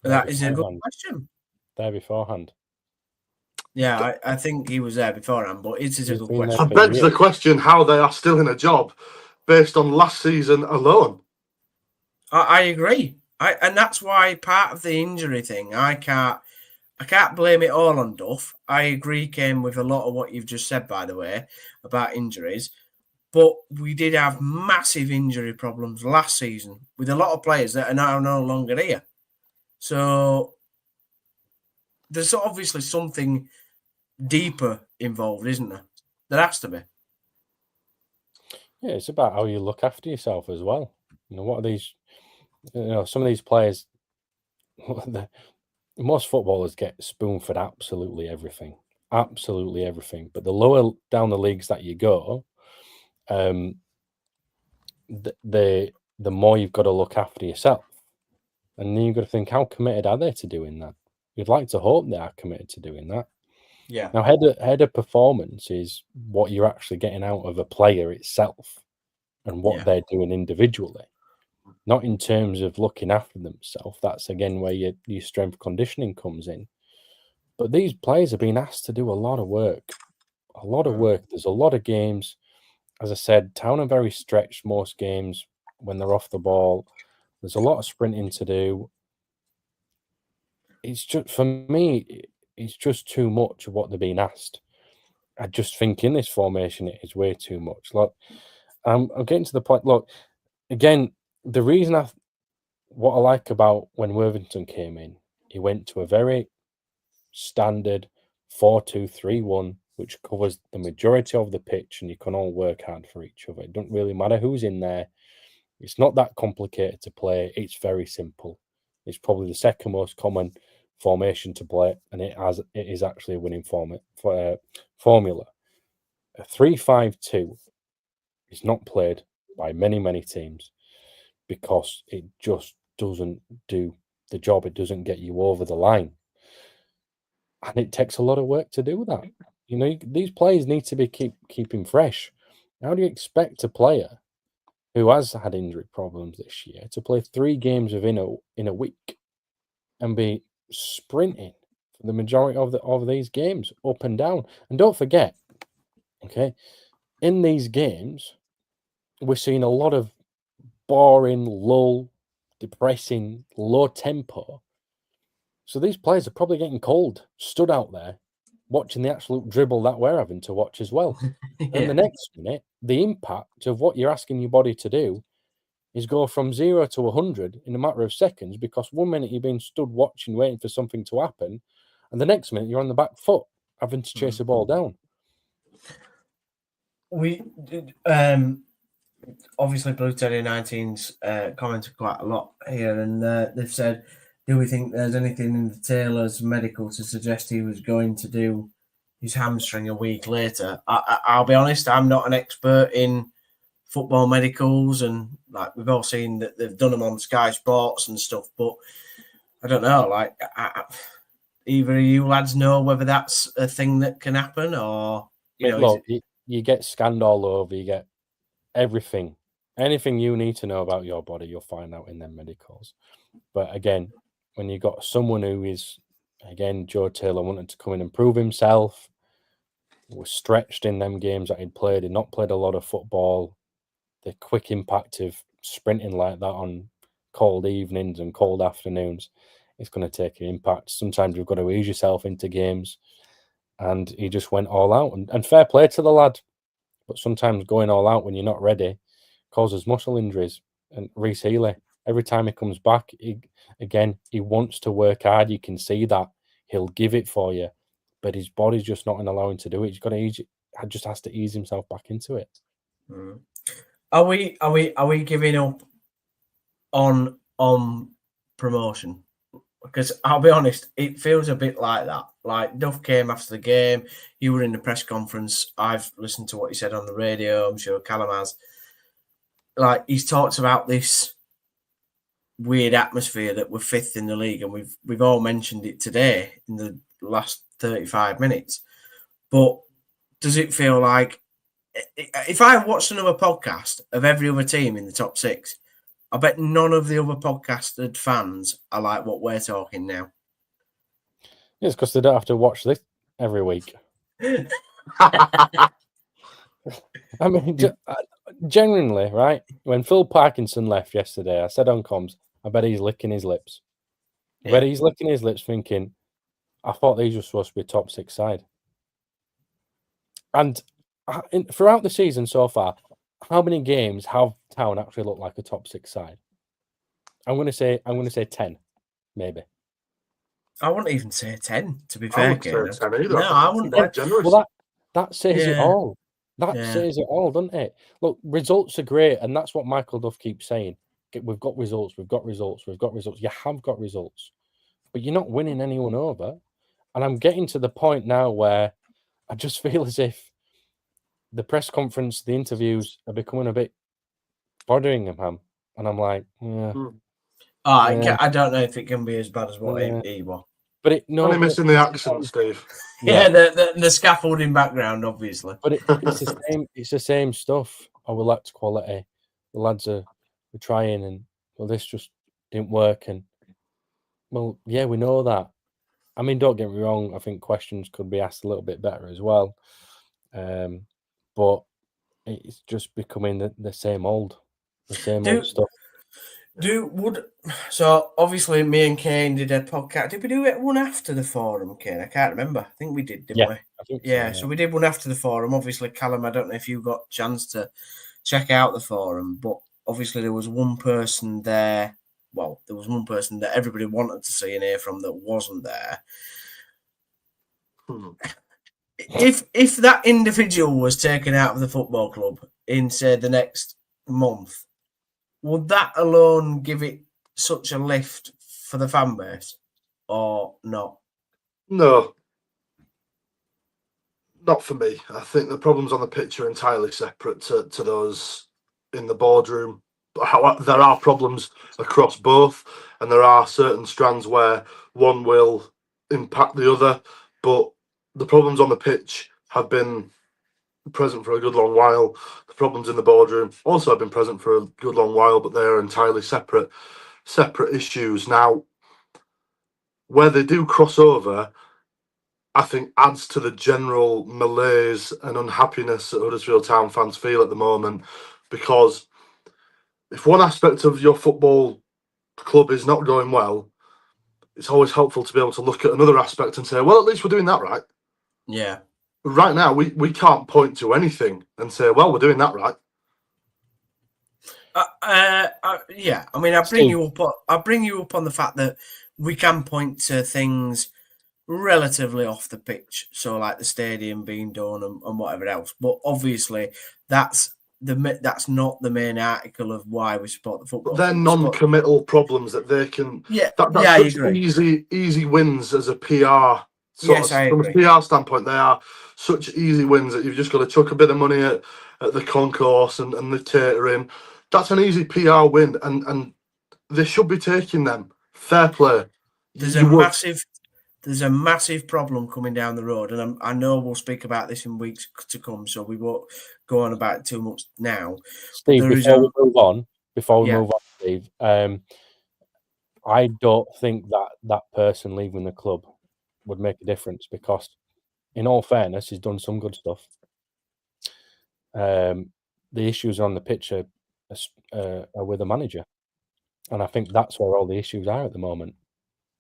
That is a good question. There beforehand. Yeah, I think he was there beforehand, but it is a good question. I begs the question how they are still in a job based on last season alone. I agree. And that's why part of the injury thing, I can't blame it all on Duff. I agree, Kaine, with a lot of what you've just said, by the way, about injuries. But we did have massive injury problems last season with a lot of players that are now no longer here. So there's obviously something deeper involved, isn't there? There has to be. Yeah, it's about how you look after yourself as well. What are these? Some of these players. Most footballers get spoon-fed absolutely everything. But the lower down the leagues that you go, the more you've got to look after yourself, and then you've got to think, how committed are they to doing that? You'd like to hope they are committed to doing that. Yeah. Now, head of performance is what you're actually getting out of a player itself, and what they're doing individually, not in terms of looking after themselves. That's again where your strength conditioning comes in. But these players are being asked to do a lot of work. There's a lot of games. As I said, Town are very stretched most games when they're off the ball. There's a lot of sprinting to do. It's just, for me, it's just too much of what they're being asked. I just think in this formation, it is way too much. Look, I'm getting to the point. Look, again, the reason what I like about when Worthington came in, he went to a very standard 4-2-3-1, which covers the majority of the pitch, and you can all work hard for each other. It doesn't really matter who's in there. It's not that complicated to play. It's very simple. It's probably the second most common formation to play, and it is actually a winning formula. A 3-5-2 is not played by many teams because it just doesn't do the job. It doesn't get you over the line. And it takes a lot of work to do that. These players need to be keeping fresh. How do you expect a player who has had injury problems this year to play 3 games in a week and be sprinting for the majority of these games up and down? And don't forget, okay, in these games, we're seeing a lot of boring, lull, depressing, low tempo. So these players are probably getting cold, stood out there, watching the absolute dribble that we're having to watch as well. And the next minute, the impact of what you're asking your body to do is go from 0 to 100 in a matter of seconds, because 1 minute you're being stood watching, waiting for something to happen, and the next minute you're on the back foot, having to chase a ball down. We obviously Blue Terrier 19's commented quite a lot here, and they've said, do we think there's anything in the Taylor's medical to suggest he was going to do his hamstring a week later? I'll be honest, I'm not an expert in football medicals, and like we've all seen that they've done them on Sky Sports and stuff, but I don't know, like either of you lads know whether that's a thing that can happen, or look, you get scanned all over, you get everything, anything you need to know about your body, you'll find out in them medicals. But again, when you got someone who is, again, Joe Taylor wanted to come in and prove himself, was stretched in them games that he'd played, not played a lot of football, the quick impact of sprinting like that on cold evenings and cold afternoons, it's going to take an impact. Sometimes you've got to ease yourself into games, and he just went all out. And fair play to the lad, but sometimes going all out when you're not ready causes muscle injuries. And Reece Healy, every time he comes back, he wants to work hard. You can see that. He'll give it for you, but his body's just not allowing to do it. He's got to just has to ease himself back into it. Are we giving up on promotion? Because I'll be honest, it feels a bit like that. Like Duff came after the game. You were in the press conference. I've listened to what he said on the radio. I'm sure Callum has. Like, he's talked about this weird atmosphere that we're 5th in the league, and we've all mentioned it today in the last 35 minutes. But does it feel like, if I watched another podcast of every other team in the top 6, I bet none of the other podcasted fans are like what we're talking now. It's because they don't have to watch this every week. I mean, genuinely, right? When Phil Parkinson left yesterday, I said on comms, I bet he's licking his lips. I bet he's licking his lips thinking, I thought these were supposed to be a top 6 side. And throughout the season so far, how many games have Town actually looked like a top 6 side? I'm going to say 10, maybe. I wouldn't even say 10, to be I fair, wouldn't say Kaine. 10 either. No, I wouldn't. Quite generous. Well, that says it Yeah. all. That Yeah. says it all, doesn't it? Look, results are great, and that's what Michael Duff keeps saying. We've got results, we've got results, we've got results. You have got results, but you're not winning anyone over. And I'm getting to the point now where I just feel as if the press conference, the interviews are becoming a bit bothering him. And I'm like, yeah. I don't know if it can be as bad as what he was. But Only missing the accent, Steve. Yeah, the scaffolding background, obviously. But it's the same. It's the same stuff. Oh, we lacked quality. The lads are trying, and well, this just didn't work. And well, yeah, we know that. I mean, don't get me wrong. I think questions could be asked a little bit better as well. But it's just becoming the same old old stuff. So obviously me and Kaine did a podcast. Did we do it one after the forum, Kaine? I can't remember. I think we did, didn't we? I think so we did one after the forum. Obviously, Callum, I don't know if you got a chance to check out the forum, but obviously there was one person there. Well, there was one person that everybody wanted to see and hear from that wasn't there. If that individual was taken out of the football club in, say, the next month, would that alone give it such a lift for the fan base or not? No. Not for me. I think the problems on the pitch are entirely separate to those in the boardroom. However, there are problems across both, and there are certain strands where one will impact the other. But the problems on the pitch have been present for a good long while. The problems in the boardroom also have been present for a good long while, but they are entirely separate issues. Now, where they do cross over, I think adds to the general malaise and unhappiness that Huddersfield Town fans feel at the moment, because if one aspect of your football club is not going well, it's always helpful to be able to look at another aspect and say, well, at least we're doing that right. Yeah. Right now, we can't point to anything and say, well, we're doing that right. Yeah. I mean, I bring you up on the fact that we can point to things relatively off the pitch, so like the stadium being done and whatever else. But obviously, that's not the main article of why we support the football. They're non-committal problems that they can. Yeah, that's such easy wins as a PR. From a PR standpoint, they are such easy wins that you've just got to chuck a bit of money at the concourse and the catering. That's an easy PR win, and they should be taking them. Fair play. There's a massive problem coming down the road, and I know we'll speak about this in weeks to come, so we won't go on about it too much now. Steve, before we move on, Steve, I don't think that person leaving the club would make a difference, because, in all fairness, he's done some good stuff. The issues on the pitch are with the manager, and I think that's where all the issues are at the moment.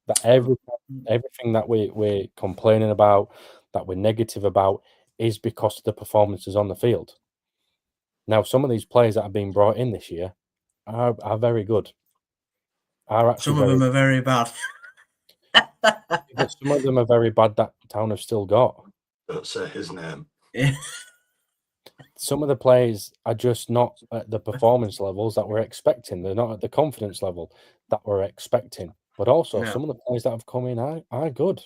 That everything that we're complaining about, that we're negative about, is because of the performances on the field. Now, some of these players that have been brought in this year are very good. Some of them are very bad. But some of them are very bad that Town have still got. Don't say his name. Yeah. Some of the players are just not at the performance levels that we're expecting. They're not at the confidence level that we're expecting. But also, some of the players that have come in are good.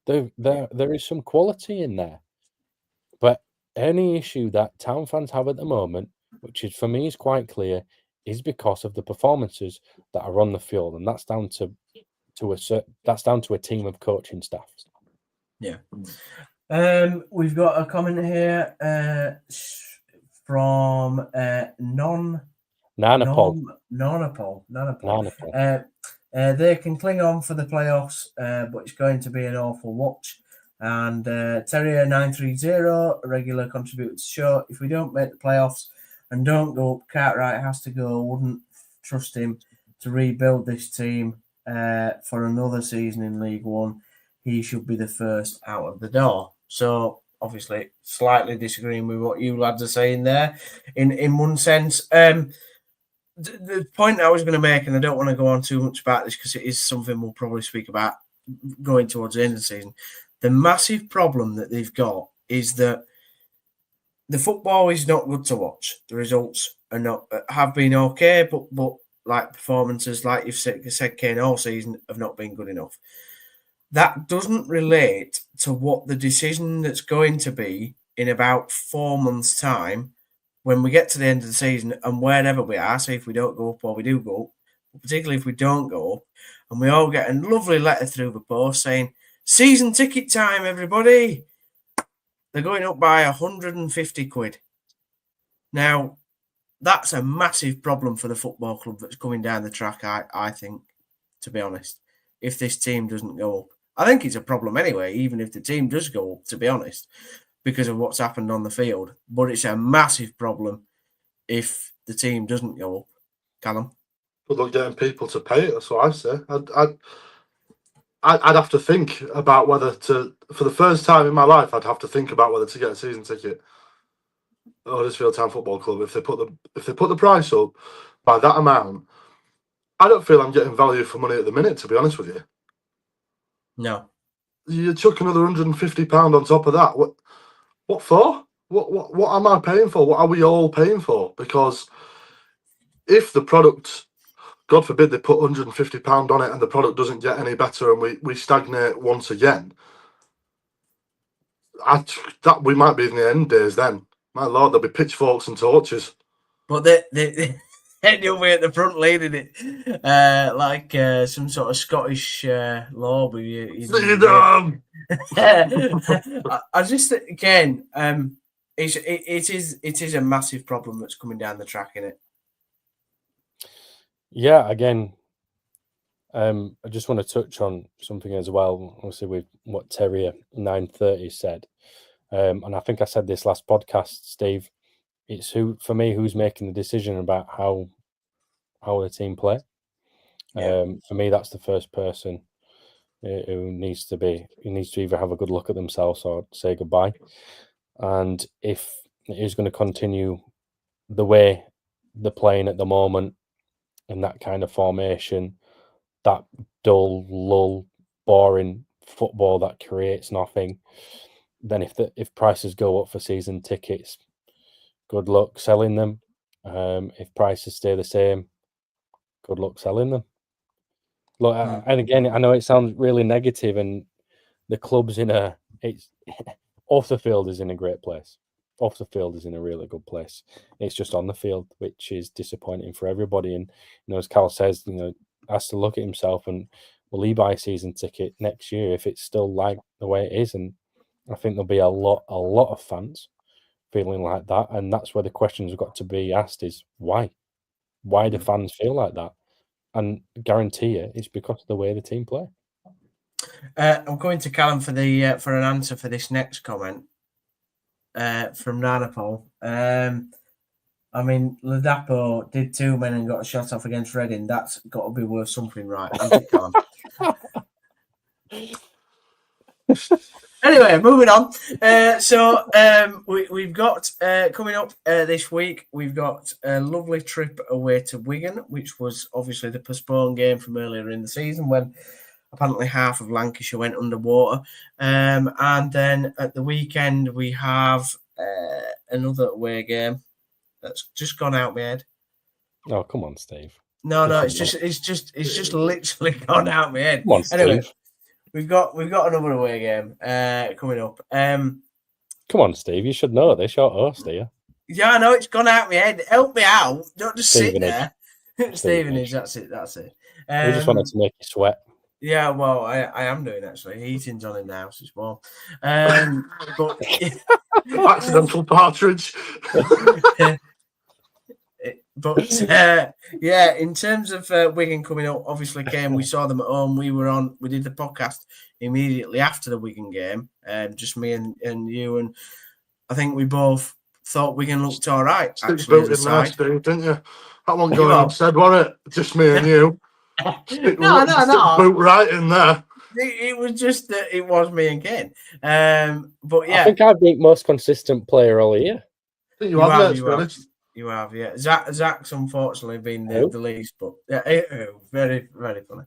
There is some quality in there. But any issue that Town fans have at the moment, which is, for me, is quite clear, is because of the performances that are on the field, and that's down to a team of coaching staff. Yeah. We've got a comment here from Nanopol. They can cling on for the playoffs, but it's going to be an awful watch. And Terrier 930, a regular contributor to the show. If we don't make the playoffs and don't go up, Cartwright has to go. Wouldn't trust him to rebuild this team for another season in League One. He should be the first out of the door. So obviously slightly disagreeing with what you lads are saying there in one sense. The point I was going to make, and I don't want to go on too much about this because it is something we'll probably speak about going towards the end of the season. The massive problem that they've got is that the football is not good to watch. The results have been okay, but like performances, like you've said, Kaine, all season have not been good enough. That doesn't relate to what the decision that's going to be in about 4 months' time when we get to the end of the season and wherever we are, say if we don't go up or we do go up, particularly if we don't go up, and we all get a lovely letter through the post saying, season ticket time, everybody. They're going up by 150 quid. Now, that's a massive problem for the football club that's coming down the track, I think, to be honest, if this team doesn't go up. I think it's a problem anyway, even if the team does go up, to be honest, because of what's happened on the field. But it's a massive problem if the team doesn't go up. Callum? Good luck getting people to pay it, that's what I say. I'd have to think about whether to, for the first time in my life, I'd have to think about whether to get a season ticket at Huddersfield Town Football Club. If they put the price up by that amount, I don't feel I'm getting value for money at the minute, to be honest with you. No. You chuck another £150 on top of that. What for? What am I paying for? What are we all paying for? Because if the product, God forbid, they put £150 on it and the product doesn't get any better and we stagnate once again, that we might be in the end days then. My Lord, there'll be pitchforks and torches. But you'll be at the front leading it like some sort of Scottish law. I just think, again, it is a massive problem that's coming down the track, isn't it? Yeah, again, I just want to touch on something as well, obviously with what Terrier 930 said. And I think I said this last podcast, Steve, it's for me, who's making the decision about how the team play. Yeah. For me, that's the first person who needs to either have a good look at themselves or say goodbye. And if it is going to continue the way they're playing at the moment, in that kind of formation, that dull, lull, boring football that creates nothing, then if prices go up for season tickets, good luck selling them. If prices stay the same, good luck selling them. Look, and again, I know it sounds really negative, and the club's off the field is in a great place. Off the field is in a really good place. It's just on the field, which is disappointing for everybody. And as Cal says, has to look at himself and will he buy a season ticket next year if it's still like the way it is? And I think there'll be a lot of fans feeling like that, and that's where the questions have got to be asked: is why? Why do fans feel like that? And I guarantee you, it's because of the way the team play. I'm going to Callum for an answer for this next comment. From Nanapol. I mean, Ladapo did 2 men and got a shot off against Reading. That's got to be worth something, right? Anyway, moving on. We've got coming up this week, we've got a lovely trip away to Wigan, which was obviously the postponed game from earlier in the season when apparently half of Lancashire went underwater. And then at the weekend, we have another away game that's just gone out my head. Oh, come on, Steve. No, it's just literally gone out my head. Come on, Steve. Anyway, we've got another away game coming up. Come on, Steve. You should know this. You're host, do you? Yeah, I know it's gone out my head. Help me out. Don't just Stevenage. sit there. Stevenage, that's it. We just wanted to make you sweat. Yeah, well, I am doing actually. Heating's on in the house as well. But accidental partridge. But yeah, in terms of Wigan coming up, obviously, Kaine, we saw them at home. We did the podcast immediately after the Wigan game, just me and you, and I think we both thought Wigan looked all right. Actually, as a side. Steve, didn't you? That one going on said, wasn't it? Just me and you. No. Boot right in there. it was just that it was me and Kaine. But yeah, I think I've been most consistent player all year. You have, to be honest. You have, yeah. Zach's unfortunately been the least, but yeah, very, very funny.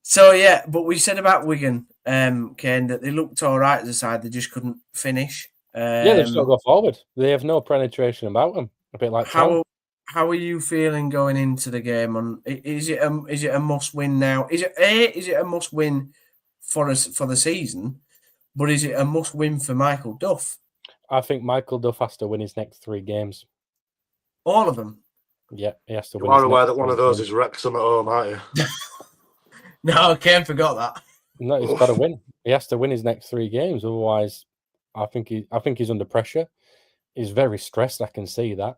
So yeah, but we said about Wigan, Kaine, that they looked all right as a side, they just couldn't finish. Yeah, they've still got forward. They have no penetration about them. A bit like how are you feeling going into the game? Is it a must win now? Is it a must win for the season? But is it a must win for Michael Duff? I think Michael Duff has to win his next 3 games. All of them? Yeah, he has to win. You are aware that one of those is Wrexham at home, aren't you? No, Kaine forgot that. No, he's got to win. He has to win his next 3 games. Otherwise, I think he's under pressure. He's very stressed. I can see that.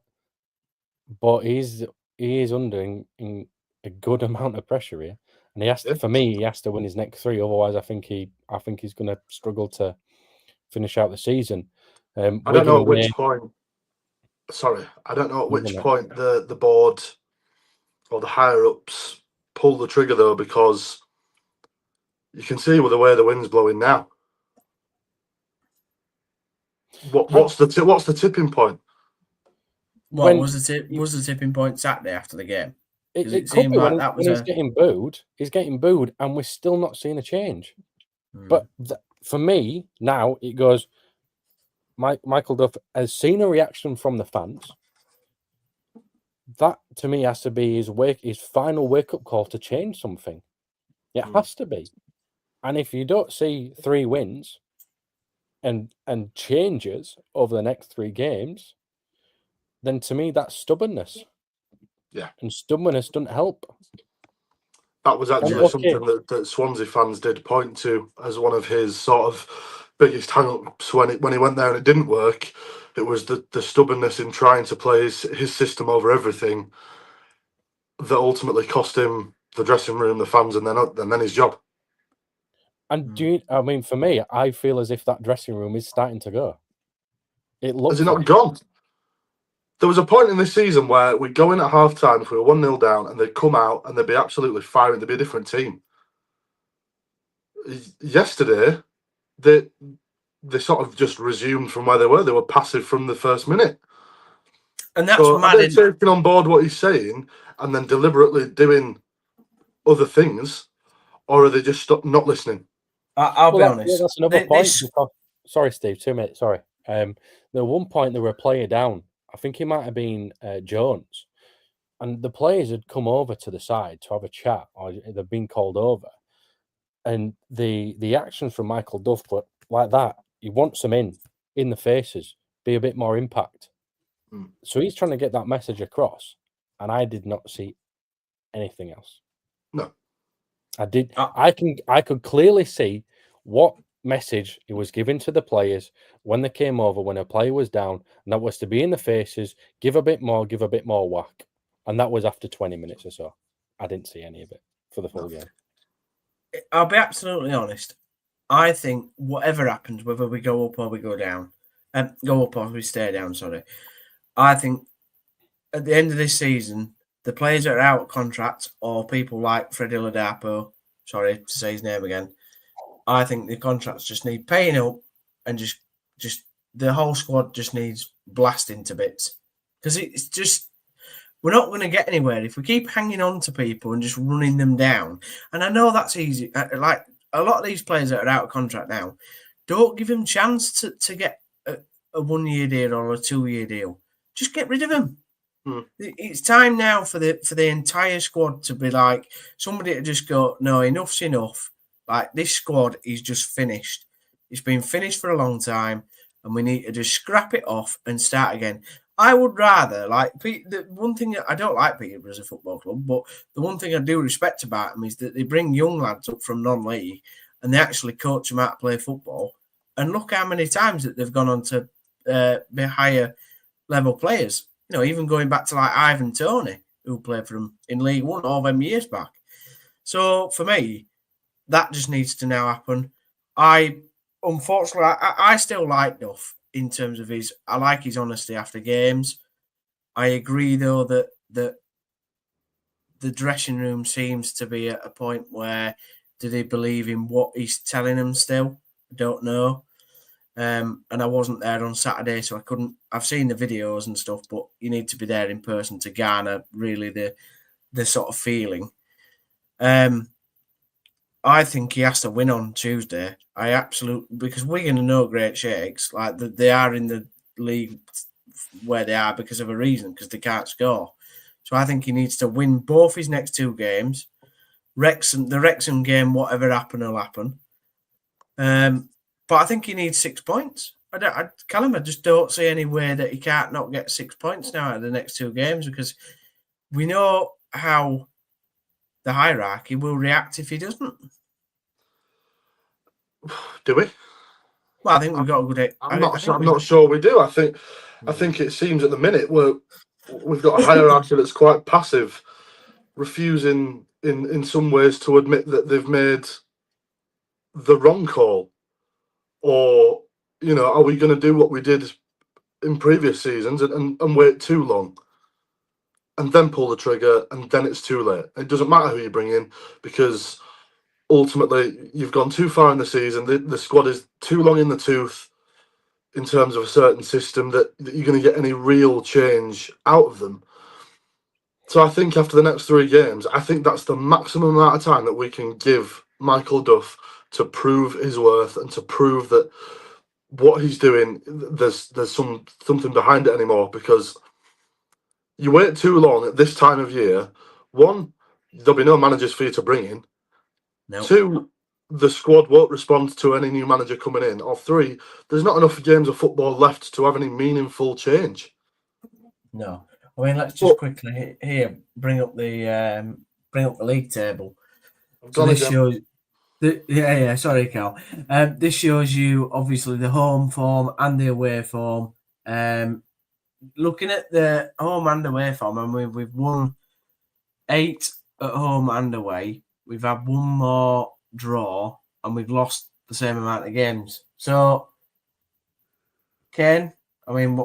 But he is under in a good amount of pressure here. And he has to, for me, he has to win his next 3. Otherwise, I think he's going to struggle to finish out the season. I don't know at which point. Sorry, I don't know at which point the board or the higher ups pull the trigger though, because you can see with the way the wind's blowing now. What's the tipping point? Was the tipping point Saturday after the game? It could be when he's getting booed. He's getting booed, and we're still not seeing a change. But for me now, it goes. Michael Duff has seen a reaction from the fans. That to me has to be his final wake up call to change something. It has to be. And if you don't see 3 wins and changes over the next 3 games, then to me that's stubbornness. Yeah. And stubbornness doesn't help. That was actually something that Swansea fans did point to as one of his sort of biggest hang-ups when he went there and it didn't work. It was the stubbornness in trying to play his system over everything that ultimately cost him the dressing room, the fans, and then his job. And for me, I feel as if that dressing room is starting to go. It looks. Has it not gone? There was a point in this season where we'd go in at half-time if we were 1-0 down, and they'd come out and they'd be absolutely firing. They'd be a different team. Yesterday, they sort of just resumed from where they were. They were passive from the first minute. And that's mad. Are they taking on board what he's saying and then deliberately doing other things, or are they just not listening? I'll be honest. That's another point. Sorry, Steve. 2 minutes. Sorry. At one point, there were a player down. I think he might have been Jones. And the players had come over to the side to have a chat, or they've been called over. And the actions from Michael Duff were like that. He wants them in the faces, be a bit more impact. So he's trying to get that message across. And I did not see anything else. No. I did. I could clearly see what message he was giving to the players when they came over, when a player was down, and that was to be in the faces, give a bit more whack. And that was after 20 minutes or so. I didn't see any of it for the full game. I'll be absolutely honest. I think whatever happens, whether we go up or we go down, go up or we stay down, sorry, I think at the end of this season, the players that are out of contract or people like Freddie Ladapo, sorry to say his name again, I think the contracts just need paying up and just the whole squad just needs blasting to bits. Because it's just, we're not going to get anywhere if we keep hanging on to people and just running them down. And I know that's easy. Like a lot of these players that are out of contract now, don't give them a chance to get a 1-year deal or a 2-year deal. Just get rid of them. It's time now for the entire squad to be like somebody to just go, no, enough's enough. Like this squad is just finished. It's been finished for a long time, and we need to just scrap it off and start again. I would rather, like, the one thing I don't like Peterborough as a football club, but the one thing I do respect about them is that they bring young lads up from non-league and they actually coach them how to play football. And look how many times that they've gone on to be higher level players. You know, even going back to like Ivan Toney, who played for them in League One all them years back. So for me, that just needs to now happen. Unfortunately, I still like Duff in terms of I like his honesty after games. I agree, though, that the dressing room seems to be at a point where Do they believe in what he's telling them still? I don't know. And I wasn't there on Saturday, so I couldn't. I've seen the videos and stuff, but you need to be there in person to garner really the sort of feeling. I think he has to win on Tuesday. Because Wigan are no great shakes. Like they are in the league where they are because of a reason, because they can't score. So I think he needs to win both his next 2 games. The Wrexham game, whatever happen will happen. But I think he needs 6 points. Callum, I just don't see any way that he can't not get 6 points now out of the next 2 games, because we know how the hierarchy will react if he doesn't. Do we? Well, I think we've got a good. I'm not sure we do. I think it seems at the minute we've got a hierarchy that's quite passive, refusing in some ways to admit that they've made the wrong call, or are we going to do what we did in previous seasons and wait too long and then pull the trigger and then it's too late? It doesn't matter who you bring in, because ultimately you've gone too far in the season. The squad is too long in the tooth in terms of a certain system that you're going to get any real change out of them. So I think after the next 3 games, I think that's the maximum amount of time that we can give Michael Duff to prove his worth and to prove that what he's doing, there's something behind it anymore. Because you wait too long at this time of year, 1, there'll be no managers for you to bring in. No. 2, the squad won't respond to any new manager coming in. Or 3, there's not enough games of football left to have any meaningful change. No. I mean, let's just quickly here bring up the league table. So this shows. Sorry, Cal. This shows you obviously the home form and the away form. Looking at the home and away form, and we've won 8 at home and away. We've had 1 more draw, and we've lost the same amount of games. So, Kaine, I mean,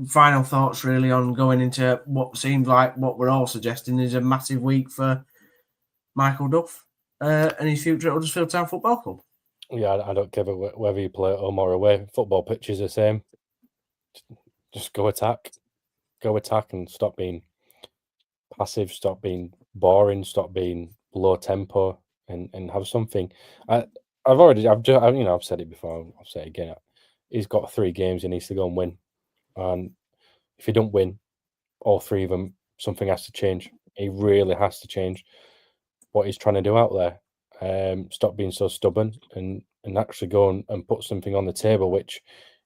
final thoughts really on going into what seems like what we're all suggesting is a massive week for Michael Duff and his future at Huddersfield Town Football Club. Yeah, I don't care whether you play at home or away. Football pitch is the same. Just go attack, and stop being passive. Stop being boring. Stop being low tempo, and have something. I've said it before. I'll say it again. He's got 3 games. He needs to go and win. And if he don't win all 3 of them, something has to change. He really has to change what he's trying to do out there. Stop being so stubborn and actually go and put something on the table which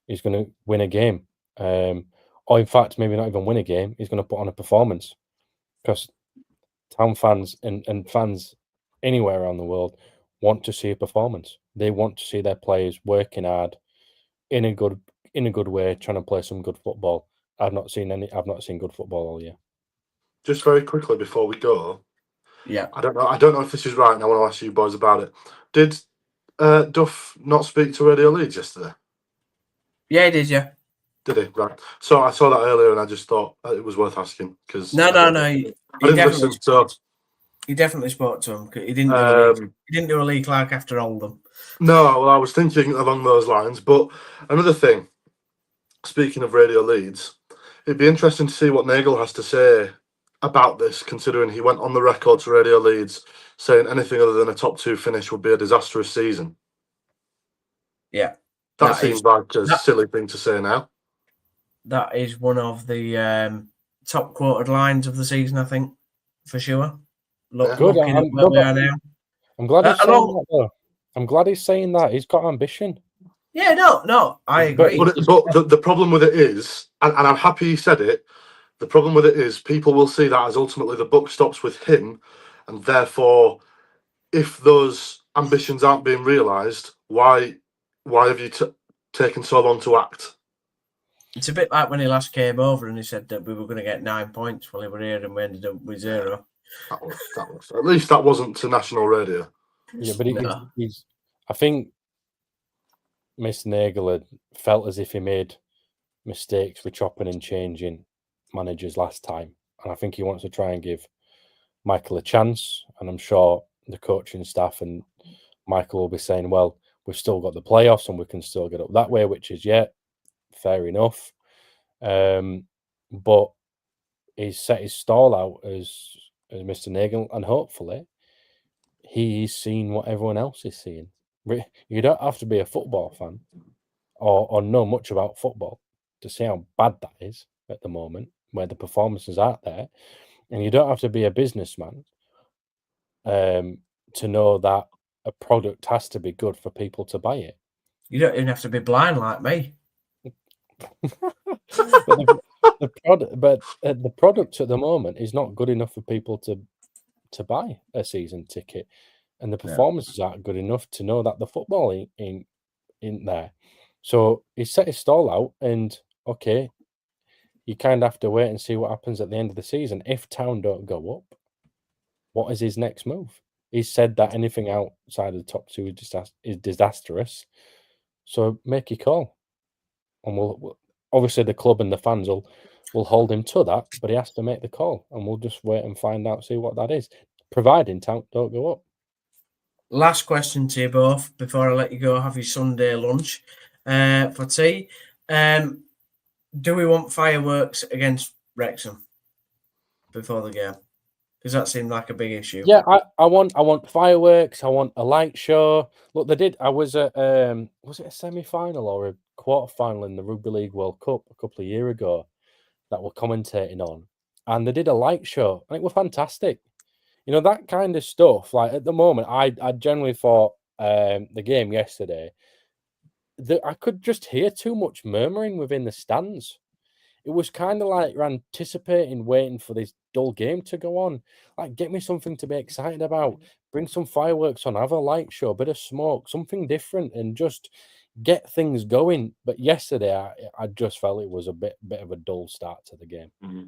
is going to win a game. Or in fact, maybe not even win a game. He's going to put on a performance, because Town fans and fans anywhere around the world want to see a performance. They want to see their players working hard in a good way, trying to play some good football. I've not seen good football all year. Just very quickly before we go, yeah, I don't know if this is right, and I want to ask you boys about it. Did Duff not speak to Radio Leeds yesterday? Yeah, he did. Yeah, did he? Right. So I saw that earlier, and I just thought it was worth asking, because no. I didn't listen. So he definitely spoke to him. He didn't do a Lee Clark after Oldham. No, well, I was thinking along those lines. But another thing, speaking of Radio Leeds, it'd be interesting to see what Nagel has to say about this, considering he went on the record to Radio Leeds saying anything other than a top 2 finish would be a disastrous season. Yeah. That seems like a silly thing to say now. That is one of the top quoted lines of the season, I think, for sure. Good. I'm glad he's saying that, though. I'm glad he's saying that. He's got ambition. Yeah, no, I agree. But the problem with it is, and I'm happy he said it, the problem with it is people will see that as ultimately the buck stops with him, and therefore, if those ambitions aren't being realised, why have you taken so long to act? It's a bit like when he last came over and he said that we were going to get 9 points while he were here, and we ended up with 0. That was at least that wasn't to national radio. Yeah, but he's. I think Mr. Nagel had felt as if he made mistakes with chopping and changing managers last time, and I think he wants to try and give Michael a chance. And I'm sure the coaching staff, and Michael will be saying, well, we've still got the playoffs and we can still get up that way, which is, fair enough. But he's set his stall out as Mr. Nagel, and hopefully he's seen what everyone else is seeing. You don't have to be a football fan or know much about football to see how bad that is at the moment, where the performances aren't there. And you don't have to be a businessman to know that a product has to be good for people to buy it. You don't even have to be blind like me. the product at the moment is not good enough for people to buy a season ticket, and the performances aren't good enough to know that the football ain't there. So he set his stall out, and okay, you kind of have to wait and see what happens at the end of the season. If Town don't go up, what is his next move? He said that anything outside of the top two is disastrous. So make your call, and we'll obviously the club and the fans will hold him to that, but he has to make the call, and we'll just wait and find out, see what that is, providing Town don't go up. Last question to you both before I let you go have your Sunday lunch for tea. Do we want fireworks against Wrexham before the game? Because that seemed like a big issue. Yeah, I want fireworks. I want a light show. Look, they did. I was at was it a semi-final or a quarter-final in the Rugby League World Cup a couple of years ago that we're commentating on, and they did a light show, and it was fantastic. You know, that kind of stuff. Like at the moment, I generally thought the game yesterday that I could just hear too much murmuring within the stands. It was kind of like you're anticipating, waiting for this dull game to go on. Like, get me something to be excited about. Bring some fireworks on, have a light show, a bit of smoke, something different, and just get things going. But yesterday, I just felt it was a bit of a dull start to the game. Mm-hmm.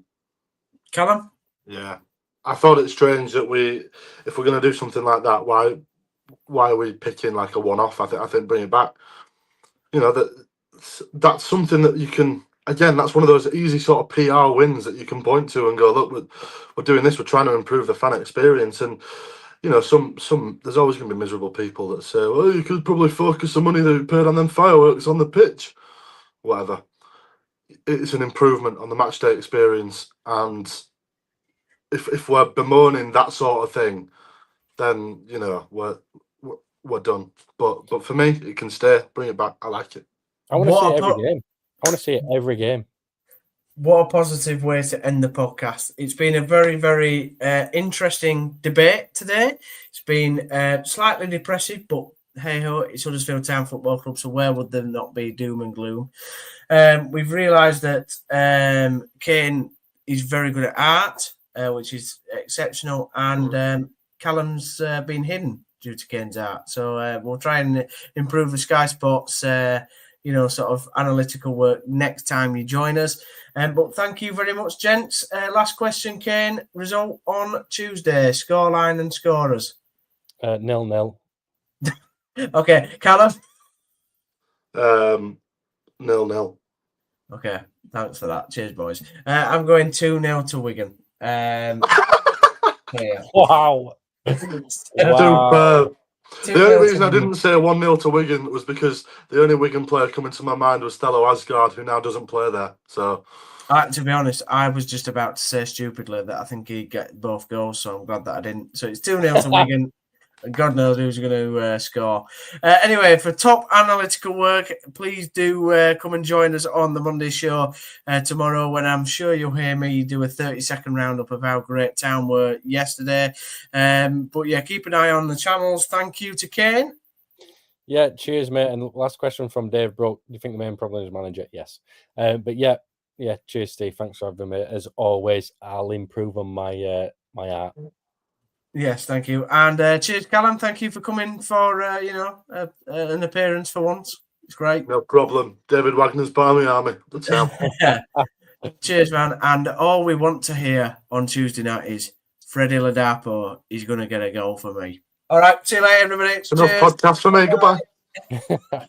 Callum? Yeah. I thought it strange that if we're going to do something like that, why are we picking like a one-off? I think bring it back. You know, that's something that you can. Again, that's one of those easy sort of PR wins that you can point to and go, look, we're doing this. We're trying to improve the fan experience. And, you know, some there's always going to be miserable people that say, well, you could probably focus the money that you paid on them fireworks on the pitch. Whatever. It's an improvement on the match day experience. And if we're bemoaning that sort of thing, then, you know, we're done. But for me, it can stay. Bring it back. I like it. I want to see it every game. I want to see it every game. What a positive way to end the podcast. It's been a very, very interesting debate today. It's been slightly depressive, but hey-ho, it's Huddersfield Town Football Club, so where would there not be doom and gloom? We've realised that Kaine is very good at art, which is exceptional, and Callum's been hidden due to Kaine's art. So we'll try and improve the Sky Sports sort of analytical work next time you join us. But thank you very much, gents. Last question, Kaine. Result on Tuesday. Scoreline and scorers. 0-0. Okay, Callum? 0-0. Okay, thanks for that. Cheers, boys. I'm going 2-0 to Wigan. Yeah. Wow. Wow. The only reason I didn't say 1-0 to Wigan was because the only Wigan player coming to my mind was Stello Asgard, who now doesn't play there. So, to be honest, I was just about to say stupidly that I think he'd get both goals, so I'm glad that I didn't. So it's 2-0 to Wigan. And God knows who's going to score. Anyway, for top analytical work, please do come and join us on the Monday show tomorrow, when I'm sure you'll hear me do a 30-second roundup of how great Town were yesterday. But yeah, keep an eye on the channels. Thank you to Kaine. Yeah, cheers, mate. And last question from Dave Brook. Do you think the main problem is manager? Yes. But yeah, cheers, Steve. Thanks for having me. As always, I'll improve on my art. Yes, thank you. And cheers, Callum. Thank you for coming for, an appearance for once. It's great. No problem. David Wagner's Barmy Army. That's how. Cheers, man. And all we want to hear on Tuesday night is Freddie Ladapo is going to get a goal for me. All right. See you later, everybody. Enough podcast for me. Goodbye.